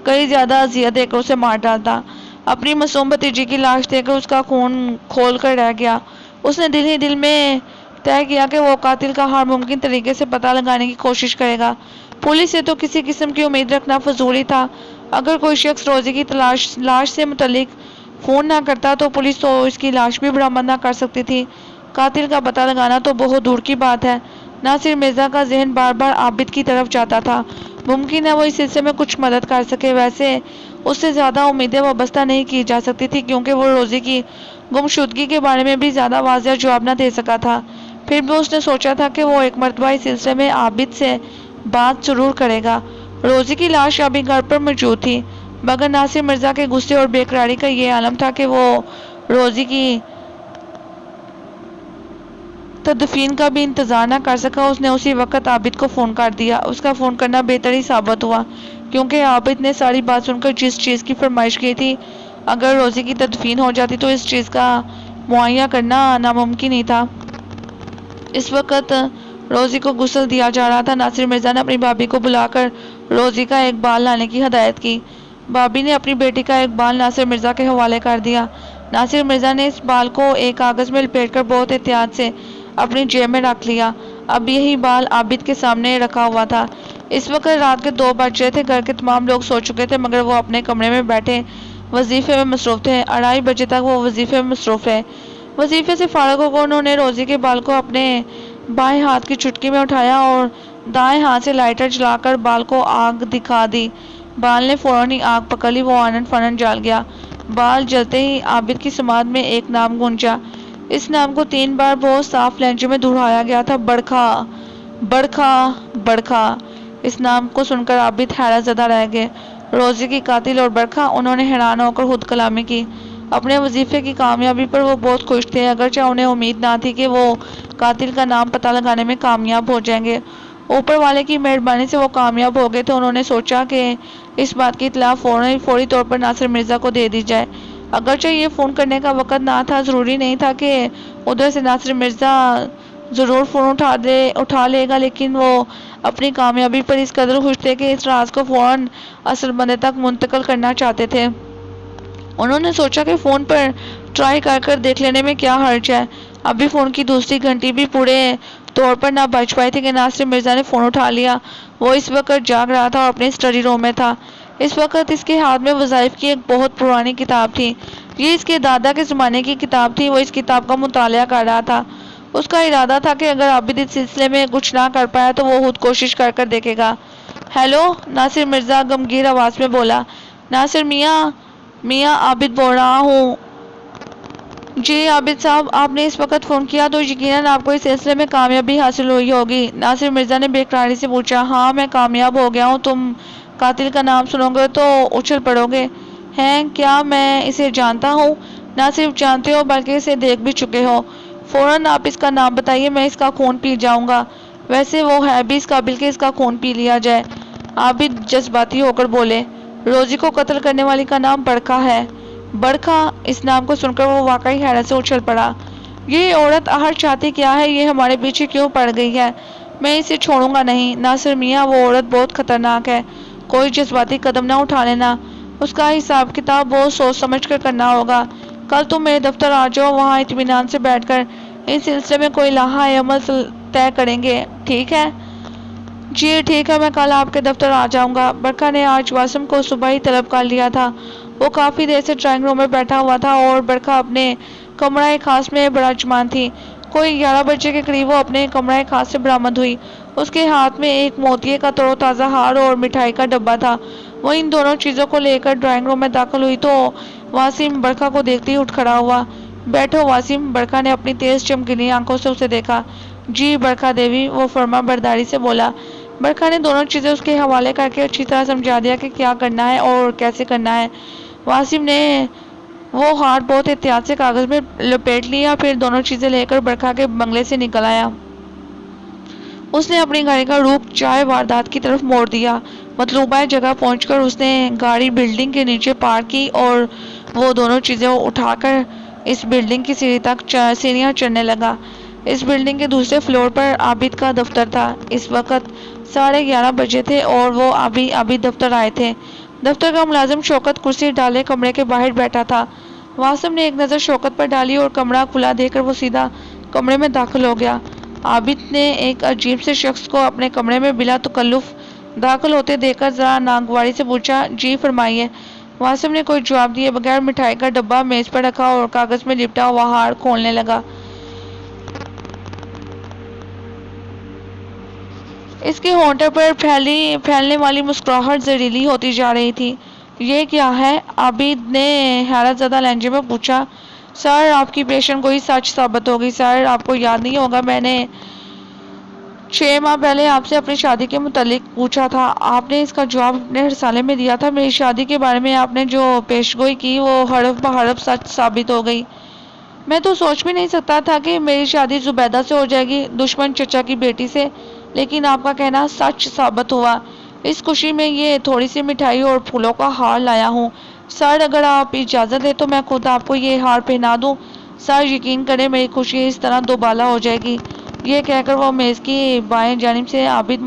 Speaker 1: کئی زیادہ اذیت دے کر اسے مار ڈالتا۔ اپنی معصوم بھتیجی کی لاش دیکھ کر اس کا خون کھول کر رہ گیا۔ اس نے دل ہی دل میں طے کیا کہ وہ قاتل کا ہر ممکن طریقے سے پتہ لگانے کی کوشش کرے گا۔ پولیس سے تو کسی قسم کی امید رکھنا فضول ہی تھا۔ اگر کوئی شخص روزی کی لاش سے متعلق فون نہ کرتا تو پولیس تو اس کی لاش بھی برآمد نہ کر سکتی تھی۔ قاتل کا پتہ لگانا تو بہت دور کی بات ہے۔ ناصر مرزا کا ذہن بار بار عابد کی طرف جاتا تھا۔ ممکن ہے وہ اس سلسلے میں کچھ مدد کر سکے۔ ویسے اس سے زیادہ امیدیں وابستہ نہیں کی جا سکتی تھی کیونکہ وہ روزی کی گمشدگی کے بارے میں بھی زیادہ واضح جواب نہ دے سکا تھا۔ پھر بھی اس نے سوچا تھا کہ وہ ایک مرتبہ اس سلسلے میں عابد سے بات ضرور کرے گا۔ روزی کی لاش ابھی گھر پر موجود تھی، مگر ناصر مرزا کے غصے اور بے قراری کا یہ عالم تھا کہ وہ روزی کی تدفین کا بھی انتظار نہ کر سکا۔ اس نے اسی وقت عابد کو فون کر دیا۔ اس کا فون کرنا بہتر ہی ثابت ہوا کیونکہ عابد نے ساری بات سن کر جس چیز کی فرمائش کی تھی، اگر روزی کی تدفین ہو جاتی تو اس چیز کا معائنہ کرنا ناممکن ہی تھا۔ اس وقت روزی کو غسل دیا جا رہا تھا۔ ناصر مرزا نے اپنی بھابھی کو بلا کر روزی کا ایک بال لانے کی ہدایت کی۔ بھابھی نے اپنی بیٹی کا ایک بال ناصر مرزا کے حوالے کر دیا۔ ناصر مرزا نے اس بال کو ایک کاغذ میں لپیٹ کر بہت احتیاط سے اپنی جیب میں رکھ لیا۔ اب یہی بال عابد کے سامنے رکھا ہوا تھا۔ اس وقت رات کے 2 بج رہے تھے۔ گھر کے تمام لوگ سو چکے تھے مگر وہ اپنے کمرے میں بیٹھے وظیفے میں مصروف تھے۔ 2:30 بجے تک وہ وظیفے میں مصروف رہے۔ وظیفے سے فارغ ہو کر انہوں نے روزی کے بال کو اپنے بائیں ہاتھ کی چٹکی میں اٹھایا اور دائیں ہاتھ سے لائٹر جلا کر بال کو آگ دکھا دی۔ بال نے فوراً ہی آگ پکڑ لی، وہ آنن فنن جل گیا۔ بال جلتے ہی عابد کی سماعت میں ایک نام گونجا۔ اس نام کو 3 بار بہت صاف لہجے میں دہرایا گیا تھا، برکھا، برکھا، برکھا۔ اس نام کو سن کر عابد حیرت زدہ رہ گئے۔ روزی کی قاتل اور برکھا، انہوں نے حیران ہو کر خود کلامی کی۔ اپنے وظیفے کی کامیابی پر وہ بہت خوش تھے، اگرچہ انہیں امید نہ تھی کہ وہ قاتل کا نام پتہ لگانے میں کامیاب ہو جائیں گے۔ اوپر والے کی مہربانی سے وہ کامیاب ہو گئے تھے۔ انہوں نے سوچا کہ اس بات کی اطلاع فوری طور پر ناصر مرزا کو دے دی جائے۔ اگرچہ یہ فون کرنے کا وقت نہ تھا، ضروری نہیں تھا کہ ادھر سے ناصر مرزا ضرور فون اٹھا لے گا، لیکن وہ اپنی کامیابی پر اس قدر خوش تھے کہ اس راز کو فوراً اصل بندے تک منتقل کرنا چاہتے تھے۔ انہوں نے سوچا کہ فون پر ٹرائی کر دیکھ لینے میں کیا حرج ہے۔ ابھی فون کی دوسری گھنٹی بھی پورے طور پر نہ بج پائی تھی کہ ناصر مرزا نے فون اٹھا لیا۔ وہ اس وقت جاگ رہا تھا اور اپنے اسٹڈی روم میں تھا۔ اس وقت اس کے ہاتھ میں وظائف کی ایک بہت پرانی کتاب تھی۔ یہ اس کے دادا کے زمانے کی کتاب تھی۔ وہ اس کتاب کا مطالعہ کر رہا تھا۔ اس کا ارادہ تھا کہ اگر عابد اس سلسلے میں کچھ نہ کر پایا تو وہ خود کوشش کر دیکھے گا۔ ہیلو، ناصر مرزا غمگین آواز میں بولا۔ ناصر میاں عابد بول رہا ہوں۔ جی عابد صاحب، آپ نے اس وقت فون کیا تو یقیناً آپ کو اس سلسلے میں کامیابی حاصل ہوئی ہوگی۔ ناصر مرزا نے بے قراری سے پوچھا۔ ہاں، میں کامیاب ہو گیا ہوں۔ تم قاتل کا نام سنو گے تو اچھل پڑو گے۔ ہیں کیا میں اسے جانتا ہوں؟ نہ صرف جانتے ہو بلکہ اسے دیکھ بھی چکے ہو۔ فوراً آپ اس کا نام بتائیے، میں اس کا خون پی جاؤں گا۔ ویسے وہ ہے بھی اس قابل کہ اس کا خون پی لیا جائے۔ عابد جذباتی ہو کر بولے، روزی کو قتل کرنے والی کا نام برکھا ہے۔ برکھا؟ اس نام کو سن کر وہ واقعی حیرت سے اچھل پڑا۔ یہ عورت آخر چاہتی کیا ہے؟ یہ ہمارے پیچھے کیوں پڑ گئی ہے؟ میں اسے چھوڑوں گا نہیں۔ ناصر میاں، وہ عورت بہت خطرناک ہے، کوئی جذباتی قدم نہ اٹھا لینا۔ اس کا حساب کتاب بہت سوچ سمجھ کر کرنا ہوگا۔ کل تم میرے دفتر آ جاؤ، وہاں اطمینان سے بیٹھ کر اس سلسلے میں کوئی لائحہ عمل طے کریں گے، ٹھیک ہے؟ جی ٹھیک ہے، میں کل آپ کے دفتر آ جاؤں گا۔ برکھا نے آج واسم کو صبح ہی طلب کر لیا تھا۔ وہ کافی دیر سے ڈرائنگ روم میں بیٹھا ہوا تھا اور برکھا اپنے کمرہ خاص میں براجمان تھی۔ کوئی 11 بجے کے قریب وہ اپنے کمرہ خاص سے برآمد ہوئی۔ اس کے ہاتھ میں ایک موتیے کا تر و تازہ ہار اور مٹھائی کا ڈبہ تھا۔ وہ ان دونوں چیزوں کو لے کر ڈرائنگ روم میں داخل ہوئی تو واسم برکھا کو دیکھتے ہی اٹھ کھڑا ہوا۔ بیٹھو واسم۔ برکھا نے اپنی تیز چمکیلی آنکھوں سے اسے دیکھا۔ جی برکھا دیوی، وہ فرما برداری سے بولا۔ برکھا نے دونوں چیزیں اس کے حوالے کر کے اچھی طرح سمجھا دیا کہ کیا کرنا ہے اور کیسے کرنا ہے۔ واسم نے وہ ہار بہت احتیاط سے کاغذ میں لپیٹ لیا، پھر دونوں چیزیں لے کر برکھا کے بنگلے سے نکل آیا۔ اس نے اپنی گاڑی کا رخ چائے واردات کی طرف موڑ دیا۔ مطلوبہ جگہ پہنچ کر اس نے گاڑی بلڈنگ کے نیچے پارک کی اور وہ دونوں چیزیں اٹھا کر اس بلڈنگ کی سیڑھی تک سیڑھیاں چڑھنے لگا۔ اس بلڈنگ کے دوسرے فلور پر عابد کا دفتر تھا۔ اس وقت 11:30 بجے تھے اور وہ ابھی عابد دفتر آئے تھے۔ دفتر کا ملازم شوکت کرسی ڈالے کمرے کے باہر بیٹھا تھا۔ واسم نے ایک نظر شوکت پر ڈالی اور کمرہ کھلا دیکھ کر وہ سیدھا کمرے میں داخل ہو گیا۔ عابد نے ایک عجیب سے شخص کو اپنے کمرے میں بلا تکلف داخل ہوتے دیکھ کر ذرا ناگواری سے پوچھا، جی فرمائیے۔ واسم نے کوئی جواب دیے بغیر مٹھائی کا ڈبہ میز پر رکھا اور کاغذ میں لپٹا ہوا ہار کھولنے لگا۔ اس کے ہونٹوں پر پھیلنے والی مسکراہٹ زہریلی ہوتی جا رہی تھی۔ یہ کیا ہے؟ عابد نے حیرت زدہ لہجے میں پوچھا۔ سر، آپ کی پیشن گوئی سچ ثابت ہو گئی۔ سر، آپ کو یاد نہیں ہوگا میں نے 6 ماہ پہلے آپ سے اپنی شادی کے متعلق پوچھا تھا۔ آپ نے اس کا جواب اپنے رسالے میں دیا تھا۔ میری شادی کے بارے میں آپ نے جو پیشگوئی کی وہ حرف بحرف سچ ثابت ہو گئی۔ میں تو سوچ بھی نہیں سکتا تھا کہ میری شادی زبیدہ سے ہو جائے گی، دشمن چچا کی بیٹی سے، لیکن آپ کا کہنا سچ ثابت ہوا۔ اس خوشی میں یہ تھوڑی سی مٹھائی اور پھولوں کا ہار لایا ہوں۔ سر، اگر آپ اجازت دیں تو میں خود آپ کو یہ ہار پہنا دوں۔ سر، یقین کریں میری خوشی اس طرح دوبالا ہو جائے گی۔ یہ کہہ کر وہ میز کی بائیں جانب سے عابد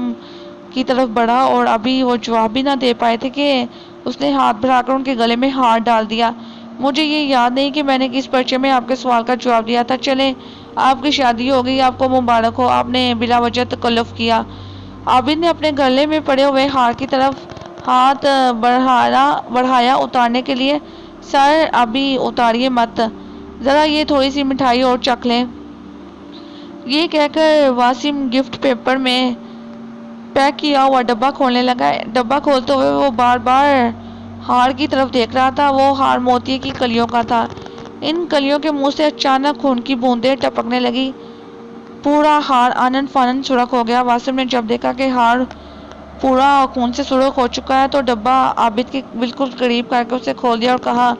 Speaker 1: کی طرف بڑھا اور ابھی وہ جواب بھی نہ دے پائے تھے کہ اس نے ہاتھ بڑھا کر ان کے گلے میں ہار ڈال دیا۔ مجھے یہ یاد نہیں کہ میں نے کس پرچے میں آپ کے سوال کا جواب دیا تھا۔ چلیں، آپ کی شادی ہو گئی، آپ کو مبارک ہو۔ آپ نے بلا وجہ تکلف کیا۔ عابد نے اپنے گلے میں پڑے ہوئے ہار کی طرف ہاتھ بڑھایا اتارنے کے لیے۔ سر، ابھی اتاریے مت، ذرا یہ تھوڑی سی مٹھائی اور چکھ لیں۔ یہ کہہ کر واسم گفٹ پیپر میں پیک کیا ہوا ڈبہ کھولنے لگا۔ ڈبہ کھولتے ہوئے وہ بار بار ہار کی طرف دیکھ رہا تھا۔ وہ ہار موتی کی کلیوں کا تھا۔ ان کلیوں کے منہ سے اچانک خون کی بوندیں ٹپکنے لگی۔ پورا ہار آنن فانن سرخ ہو گیا۔ واسم نے جب دیکھا کہ ہار پورا خون سے سرخ ہو چکا ہے تو ڈبہ عابد کے بالکل قریب کر کے اسے کھول دیا اور کہا،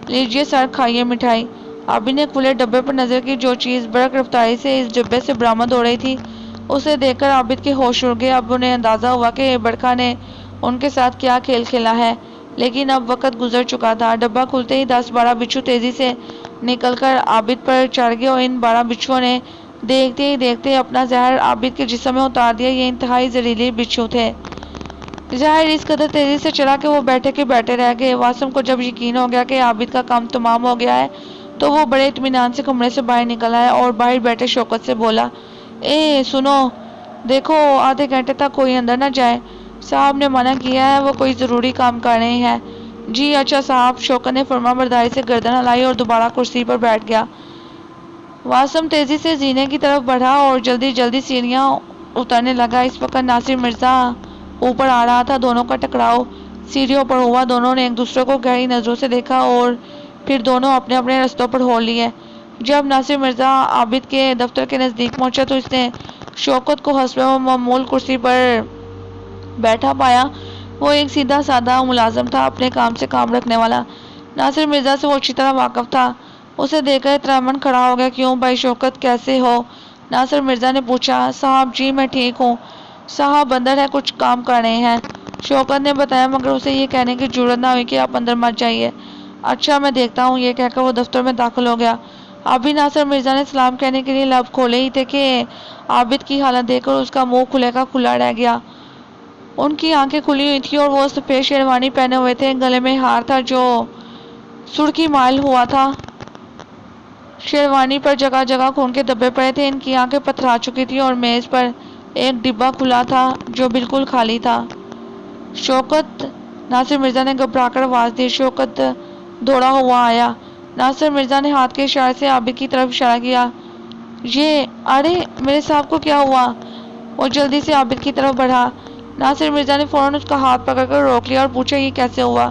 Speaker 1: لیجیے سر، کھائیے مٹھائی۔ عابد نے کھلے ڈبے پر نظر کی۔ جو چیز برق رفتاری سے اس ڈبے سے برآمد ہو رہی تھی اسے دیکھ کر عابد کے ہوش اڑ گئے۔ اب انہیں اندازہ ہوا کہ برکھا نے ان کے ساتھ کیا کھیل کھیلا ہے، لیکن اب وقت گزر چکا تھا۔ ڈبہ کھلتے ہی 10-12 بچھو تیزی سے نکل کر عابد پر چڑھ گئے اور ان 12 بچھوؤں نے دیکھتے ہی دیکھتے اپنا زہر عابد کے جسم میں اتار دیا۔ یہ انتہائی زہریلے بچھو تھے۔ زہر اس قدر تیزی سے چلا کہ وہ بیٹھے کے بیٹھے رہ گئے۔ واسم کو جب یقین ہو گیا کہ عابد کا کام تمام ہو گیا ہے تو وہ بڑے اطمینان سے کمرے سے باہر نکل آیا اور باہر بیٹھے شوکت سے بولا، سنو، دیکھو، آدھے گھنٹے تک کوئی اندر نہ جائے، صاحب نے منع کیا ہے، وہ کوئی ضروری کام کر رہے ہیں۔ جی اچھا صاحب۔ شوکت نے فرما برداری سے گردن ہلائی اور دوبارہ کرسی پر بیٹھ گیا۔ واسم تیزی سے زینے کی طرف بڑھا اور جلدی جلدی سیڑھیاں اترنے لگا۔ اس وقت ناصر مرزا اوپر آ رہا تھا۔ دونوں کا ٹکراؤ سیڑھیوں پر ہوا۔ دونوں نے ایک دوسرے کو گہری نظروں سے دیکھا اور پھر دونوں اپنے اپنے رستوں پر ہو لیے۔ جب ناصر مرزا عابد کے دفتر کے نزدیک پہنچا تو اس نے شوکت کو حسب معمول کرسی پر بیٹھا پایا۔ وہ ایک سیدھا سادہ ملازم تھا، اپنے کام سے کام رکھنے والا۔ ناصر مرزا سے وہ اچھی طرح واقف تھا۔ اسے دیکھ کر اطمینان کھڑا ہو گیا۔ کیوں بھائی شوکت، کیسے ہو؟ ناصر مرزا نے پوچھا۔ صاحب جی میں ٹھیک ہوں، صاحب اندر ہے، کچھ کام کر رہے ہیں، شوکت نے بتایا، مگر اسے یہ کہنے کی جرات نہ ہوئی کہ آپ اندر مت جائیے۔ اچھا میں دیکھتا ہوں، یہ کہہ کر وہ دفتر میں داخل ہو گیا۔ ابھی ناصر مرزا نے سلام کہنے کے لیے لب کھولے ہی تھے کہ عابد کی حالت دیکھ کر اس کا منہ کھلے کا کھلا رہ گیا۔ ان کی آنکھیں کھلی ہوئی تھیں اور وہ سفید شیروانی پہنے ہوئے تھے، گلے میں ہار تھا جو سرخی مائل ہوا تھا، شیروانی پر جگہ جگہ خون کے دھبے پڑے تھے۔ ان کی آنکھیں پتھرا چکی تھیں اور میز پر ایک ڈبہ کھلا تھا جو بالکل خالی تھا۔ شوکت، ناصر مرزا نے گھبرا کر آواز دی۔ شوکت دوڑا ہوا آیا۔ ناصر مرزا نے ہاتھ کے اشارے سے عابد کی طرف اشارہ کیا۔ یہ، ارے میرے صاحب کو کیا ہوا؟ وہ جلدی سے عابد کی طرف بڑھا۔ ناصر مرزا نے فوراً اس کا ہاتھ پکڑ کر روک لیا اور پوچھا، یہ کیسے ہوا؟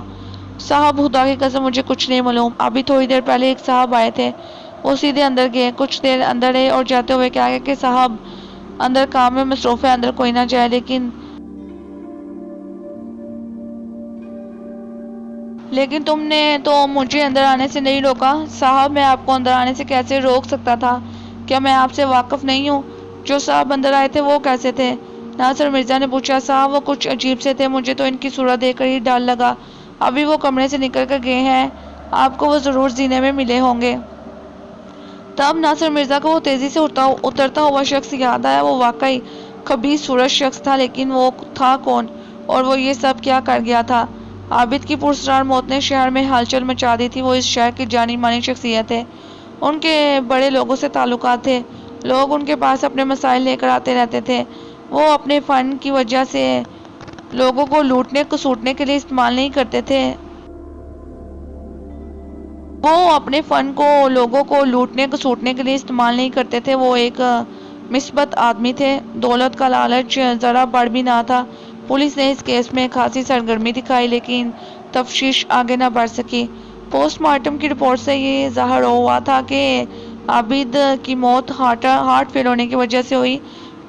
Speaker 1: صاحب خدا کی قسم مجھے کچھ نہیں معلوم، ابھی تھوڑی دیر پہلے ایک صاحب آئے تھے، وہ سیدھے اندر گئے، کچھ دیر اندر رہے اور جاتے ہوئے کہا کہ صاحب اندر کام میں مصروف ہے، اندر کوئی نہ جائے، لیکن تم نے تو مجھے اندر آنے سے نہیں روکا۔ صاحب میں آپ کو اندر آنے سے کیسے روک سکتا تھا؟ کیا میں آپ سے واقف نہیں ہوں؟ جو صاحب اندر آئے تھے وہ کیسے تھے؟ ناصر مرزا نے پوچھا۔ صاحب وہ کچھ عجیب سے تھے، مجھے تو ان کی صورت دیکھ کر ہی ڈر لگا، ابھی وہ کمرے سے نکل کر گئے ہیں، آپ کو وہ ضرور زینے میں ملے ہوں گے۔ تب ناصر مرزا کو وہ تیزی سے اترتا ہوا شخص یاد آیا۔ وہ واقعی خبیث صورت شخص تھا، لیکن وہ تھا کون اور وہ یہ سب کیا کر گیا تھا؟ عابد کی پراسرار موت نے شہر میں ہلچل مچا دی تھی۔ وہ اس شہر کی جانی مانی شخصیت تھے، ان کے بڑے لوگوں سے تعلقات تھے، لوگ ان کے پاس اپنے مسائل لے کر آتے رہتے تھے۔ وہ اپنے فن کی وجہ سے لوگوں کو لوٹنے کسوٹنے کے لیے استعمال نہیں کرتے تھے، وہ ایک مثبت آدمی تھے، دولت کا لالچ ذرا بڑھ بھی نہ تھا۔ پولیس نے اس کیس میں خاصی سرگرمی دکھائی، لیکن تفتیش آگے نہ بڑھ سکی۔ پوسٹ مارٹم کی رپورٹ سے یہ ظاہر ہوا تھا کہ عابد کی موت ہارٹ فیل ہونے کی وجہ سے ہوئی،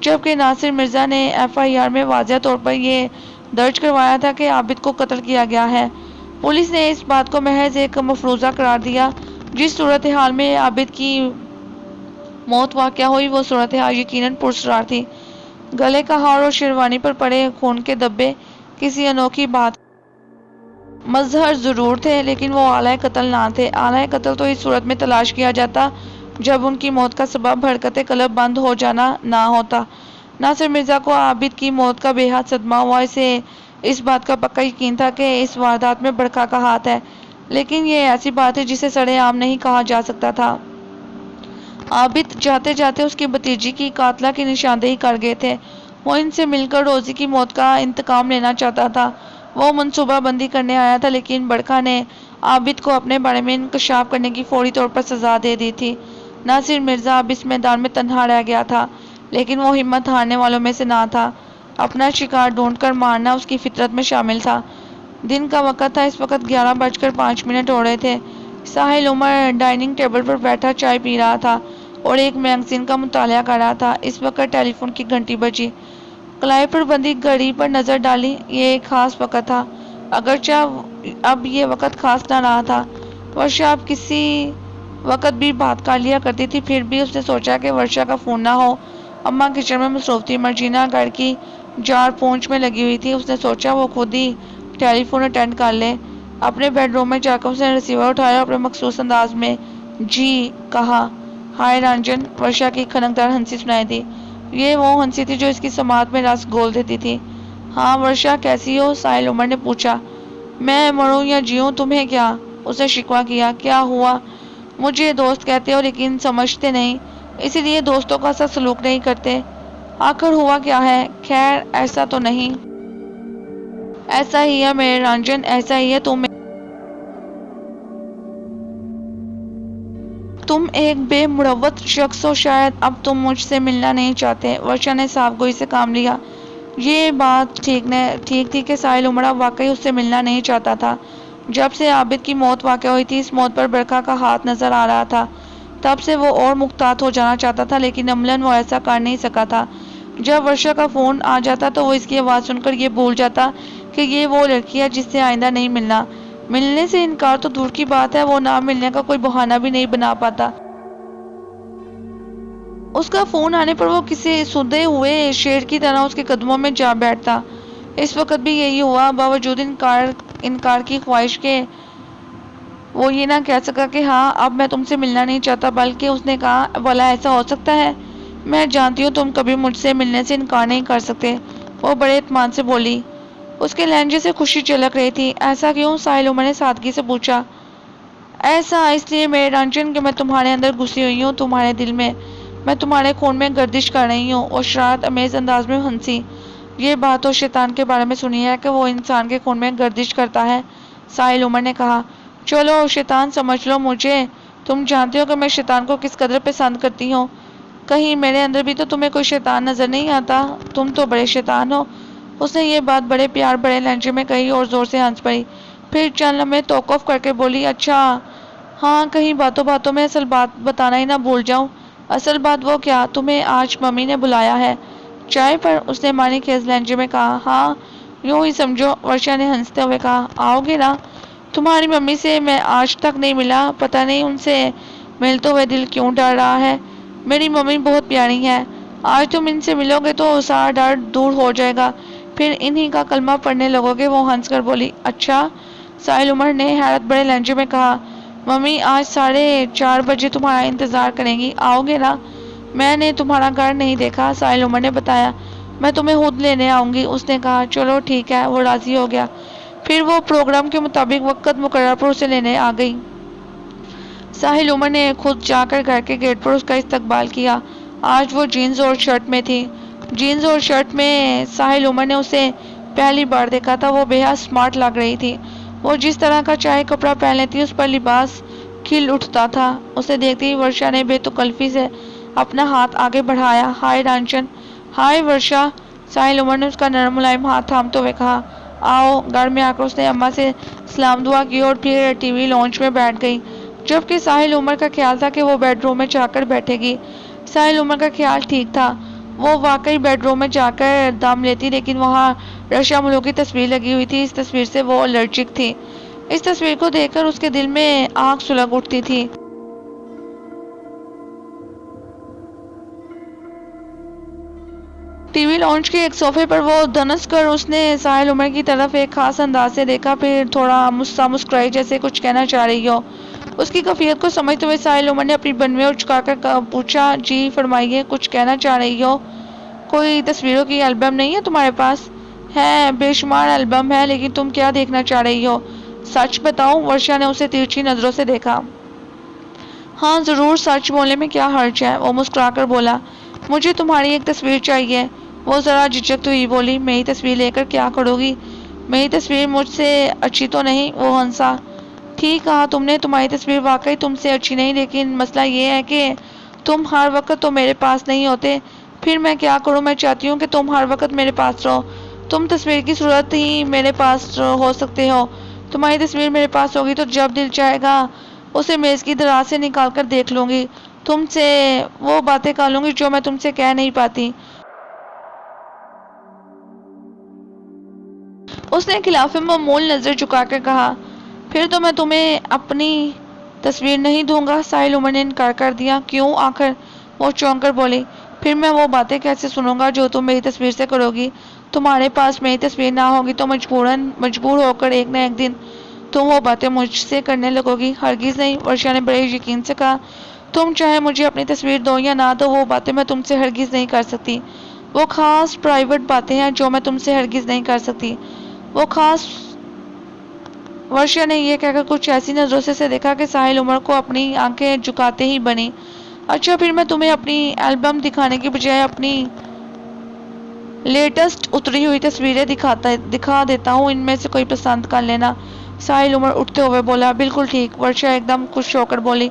Speaker 1: جبکہ ناصر مرزا نے ایف آئی آر میں واضح طور پر یہ درج کروایا تھا کہ عابد کو قتل کیا گیا ہے۔ پولیس نے اس بات کو محض ایک مفروضہ قرار دیا۔ جس صورتحال میں عابد کی موت واقع ہوئی وہ صورتحال یقیناً پراسرار تھی۔ گلے کا ہار اور شیروانی پر پڑے خون کے دھبے کسی انوکھی بات مظہر ضرور تھے، لیکن وہ آلۂ قتل نہ تھے۔ آلۂ قتل تو اس صورت میں تلاش کیا جاتا جب ان کی موت کا سبب حرکت قلب بند ہو جانا نہ ہوتا۔ ناصر مرزا کو عابد کی موت کا بے حد صدمہ ہوا۔ اسے اس بات کا پکا یقین تھا کہ اس واردات میں برکھا کا ہاتھ ہے، لیکن یہ ایسی بات ہے جسے سرِ عام نہیں کہا جا سکتا تھا۔ عابد جاتے جاتے اس کی بھتیجی کی قاتلہ کی نشاندہی کر گئے تھے۔ وہ ان سے مل کر روزی کی موت کا انتقام لینا چاہتا تھا۔ وہ منصوبہ بندی کرنے آیا تھا، لیکن برکھا نے عابد کو اپنے بارے میں انکشاف کرنے کی فوری طور پر سزا دے دی تھی۔ ناصر مرزا اب اس میدان میں تنہا رہ گیا تھا، لیکن وہ ہمت ہارنے والوں میں سے نہ تھا۔ اپنا شکار ڈھونڈ کر مارنا اس کی فطرت میں شامل تھا۔ دن کا وقت تھا، اس وقت 11:05 ہو رہے تھے۔ ساحل عمر ڈائننگ ٹیبل پر بیٹھا چائے پی رہا تھا اور ایک میگزین کا مطالعہ کر رہا تھا۔ اس وقت ٹیلی فون کی گھنٹی بجی۔ کلائی پر بندھی گھڑی پر نظر ڈالی۔ یہ ایک خاص وقت تھا، اگرچہ اب یہ وقت خاص نہ رہا تھا۔ ورشا اب کسی وقت بھی بات کر لیا کرتی تھی، پھر بھی اس نے سوچا کہ ورشا کا فون نہ ہو۔ اماں کچن میں مصروف تھی، مرجینا گھر کی جار پونچھ میں لگی ہوئی تھی۔ اس نے سوچا وہ خود ہی ٹیلی فون اٹینڈ کر لے۔ اپنے بیڈ روم میں جا کر اس نے ریسیور اٹھایا اور اپنے مخصوص انداز میں جی کہا۔ ہائے رنجن، ورشا کی کھنکدار ہنسی سنائی دی۔ یہ وہ ہنسی تھی جو اس کی سماعت میں رس گھول دیتی تھی۔ ہاں ورشا کیسی ہو؟ ساحل عمر نے پوچھا۔ میں مروں یا جیوں تمہیں کیا؟ اس نے شکوہ کیا۔ کیا ہوا؟ مجھے دوست کہتے ہو لیکن سمجھتے نہیں، اسی لیے دوستوں کا سا سلوک نہیں کرتے۔ آخر ہوا کیا ہے؟ خیر ایسا تو نہیں۔ ایسا ہی ہے میرے رنجن، ایسا ہی ہے۔ تم ایک بے مروت شخص ہو، شاید اب تم مجھ سے ملنا نہیں چاہتے۔ ورشا نے صاف گوئی سے کام لیا۔ یہ بات ٹھیک تھی کہ ساحل عمر اب واقعی اس سے ملنا نہیں چاہتا تھا۔ جب سے عابد کی موت واقع ہوئی تھی، اس موت پر برکھا کا ہاتھ نظر آ رہا تھا، تب سے وہ اور محتاط ہو جانا چاہتا تھا، لیکن عملاً وہ ایسا کر نہیں سکا تھا۔ جب ورشا کا فون آ جاتا تو وہ اس کی آواز سن کر یہ بھول جاتا کہ یہ وہ لڑکی ہے جس سے آئندہ نہیں ملنا۔ ملنے سے انکار تو دور کی بات ہے، وہ نہ ملنے کا کوئی بہانہ بھی نہیں بنا پاتا۔ اس کا فون آنے پر وہ کسی سودے ہوئے شیر کی طرح اس کے قدموں میں جا بیٹھتا۔ اس وقت بھی یہی ہوا، باوجود انکار کی خواہش کے وہ یہ نہ کہہ سکا کہ ہاں اب میں تم سے ملنا نہیں چاہتا، بلکہ اس نے کہا بھلا ایسا ہو سکتا ہے؟ میں جانتی ہوں تم کبھی مجھ سے ملنے سے انکار نہیں کر سکتے، وہ بڑے اطمینان سے بولی۔ اس کے لہجے سے خوشی جھلک رہی تھی۔ ایسا کیوں؟ ساحل عمر نے سادگی سے پوچھا۔ ایسا اس لیے میرے رنجن کہ میں تمہارے اندر گھسی ہوئی ہوں، تمہارے دل میں، میں تمہارے خون میں گردش کر رہی ہوں۔ اور شرارت امیز انداز میں ہنسی۔ یہ بات تو شیطان کے بارے میں سنی ہے کہ وہ انسان کے خون میں گردش کرتا ہے، ساحل عمر نے کہا۔ چلو شیطان سمجھ لو مجھے، تم جانتے ہو کہ میں شیطان کو کس قدر پسند کرتی ہوں۔ کہیں میرے اندر بھی تو تمہیں کوئی شیطان نظر نہیں آتا؟ تم تو بڑے شیطان ہو۔ اس نے یہ بات بڑے پیار بڑے لہجے میں کہی اور زور سے ہنس پڑی۔ پھر چند لمحے توقف کر کے بولی، اچھا ہاں، کہیں باتوں باتوں میں اصل بات بتانا ہی نہ بھول جاؤں۔ اصل بات وہ کیا؟ تمہیں آج ممی نے بلایا ہے چائے پر، اس نے معنی خیز لہجے میں کہا۔ ہاں یوں ہی سمجھو، ورشا نے ہنستے ہوئے کہا۔ آؤ گے نا؟ تمہاری ممی سے میں آج تک نہیں ملا، پتہ نہیں ان سے ملتے ہوئے دل کیوں ڈر رہا ہے۔ میری ممی بہت پیاری ہے، آج تم ان سے ملو گے تو سارا ڈر دور ہو جائے گا، پھر انہی کا کلمہ پڑھنے لگو گے۔ وہ ہنس کر بولی۔ اچھا؟ ساحل عمر نے حیرت بڑے لہجے میں کہا۔ ممی آج 4:30 بجے تمہارا انتظار کریں گی، آؤ گے نا؟ میں نے تمہارا گھر نہیں دیکھا، ساحل عمر نے بتایا، میں تمہیں خود لینے آؤں گی، اس نے کہا۔ چلو ٹھیک ہے، وہ راضی ہو گیا۔ پھر وہ پروگرام کے مطابق وقت مقرر پر اسے لینے آ گئی۔ ساحل عمر نے خود جا کر گھر کے گیٹ پر اس کا استقبال کیا۔ آج وہ جینز اور شرٹ میں تھی۔ جینز اور شرٹ میں ساحل عمر نے اسے پہلی بار دیکھا تھا، وہ بے حد سمارٹ لگ رہی تھی۔ وہ جس طرح کا چاہے کپڑا پہن لیتی اس پر لباس کھل اٹھتا تھا۔ اسے دیکھتے ہی ورشا نے بے تکلفی سے اپنا ہاتھ آگے بڑھایا۔ ہائے رانجن۔ ہائے ورشا، ساحل عمر نے اس کا نرم ملائم ہاتھ تھامتے ہوئے کہا۔ آؤ۔ گھر میں آ کر اس نے اماں سے سلام دعا کی اور پھر ٹی وی لانچ میں بیٹھ گئی، جبکہ ساحل عمر کا خیال تھا کہ وہ بیڈ روم میں جا کر بیٹھے گی۔ ساحل عمر کا خیال ٹھیک تھا، وہ واقعی بیڈ روم میں جا کر دم لیتی، لیکن وہاں رشا ملو کی تصویر لگی ہوئی تھی۔ اس تصویر سے وہ الرجک تھی۔ اس تصویر کو دیکھ کر اس کے دل میں آگ سلگ اٹھتی تھی۔ ٹی وی لانچ کے ایک صوفے پر وہ دھنس کر اس نے ساحل عمر کی طرف ایک خاص انداز سے دیکھا، پھر تھوڑا مسکرائی جیسے کچھ کہنا چاہ رہی ہو۔ اس کی کیفیت کو سمجھتے ہوئے ساحل عمر نے اپنی بنویں اچکا کر پوچھا، جی فرمائیے، کچھ کہنا چاہ رہی ہو؟ کوئی تصویروں کی البم نہیں ہے تمہارے پاس؟ ہے، بے شمار البم ہے، لیکن تم کیا دیکھنا چاہ رہی ہو؟ سچ بتاؤں؟ ورشا نے اسے ترچھی نظروں سے دیکھا۔ ہاں ضرور، سچ بولنے میں کیا حرج ہے، وہ مسکرا کر بولا۔ مجھے تمہاری ایک تصویر چاہیے، وہ ذرا جھجکتی ہوئی بولی۔ میری تصویر لے کر کیا کرو گی؟ میری تصویر مجھ سے اچھی تو نہیں؟ وہ ہنسا۔ ٹھیک کہا تم نے، تمہاری تصویر واقعی تم سے اچھی نہیں، لیکن مسئلہ یہ ہے کہ تم ہر وقت تو میرے پاس نہیں ہوتے، پھر میں کیا کروں؟ میں چاہتی ہوں کہ تم ہر وقت میرے پاس رہو، تم تصویر کی صورت ہی میرے پاس ہو سکتے ہو۔ تمہاری تصویر میرے پاس ہوگی تو جب دل چاہے گا اسے میز کی دراز سے نکال کر دیکھ لوں گی، تم سے وہ باتیں کر لوں گی جو میں تم سے کہہ نہیں پاتی۔ اس نے خلاف معمول نظر جھکا کر کہا۔ پھر تو میں تمہیں اپنی تصویر نہیں دوں گا، ساحل عمر نے انکار کر دیا۔ کیوں آخر؟ وہ چونک کر بولی۔ پھر میں وہ باتیں کیسے سنوں گا جو تم میری تصویر سے کرو گی؟ تمہارے پاس میری تصویر نہ ہوگی تو مجبور ہو کر ایک نہ ایک دن تم وہ باتیں مجھ سے کرنے لگو گی۔ ہرگز نہیں، ورشا نے بڑے یقین سے کہا۔ تم چاہے مجھے اپنی تصویر دو یا نہ دو، وہ باتیں میں تم سے ہرگز نہیں کر سکتی۔ وہ خاص پرائیویٹ باتیں ہیں جو میں تم سے ہرگز نہیں کر سکتی، وہ خاص۔ ورشا نے یہ کہہ کر کچھ ایسی نظروں سے دیکھا کہ ساحل عمر کو اپنی آنکھیں جھکاتے ہی بنی۔ اچھا پھر میں تمہیں اپنی البم دکھانے کی بجائے اپنی لیٹسٹ اتری ہوئی تصویریں دکھا دیتا ہوں، ان میں سے کوئی پسند کر لینا، ساحل عمر اٹھتے ہوئے بولا۔ بالکل ٹھیک، ورشا ایک دم خوش ہو کر بولی۔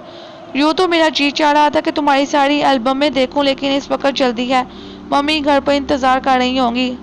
Speaker 1: یوں تو میرا جی چاہ رہا تھا کہ تمہاری ساری البمیں دیکھوں، لیکن اس وقت جلدی ہے، ممی گھر پر انتظار کر رہی ہوں گی۔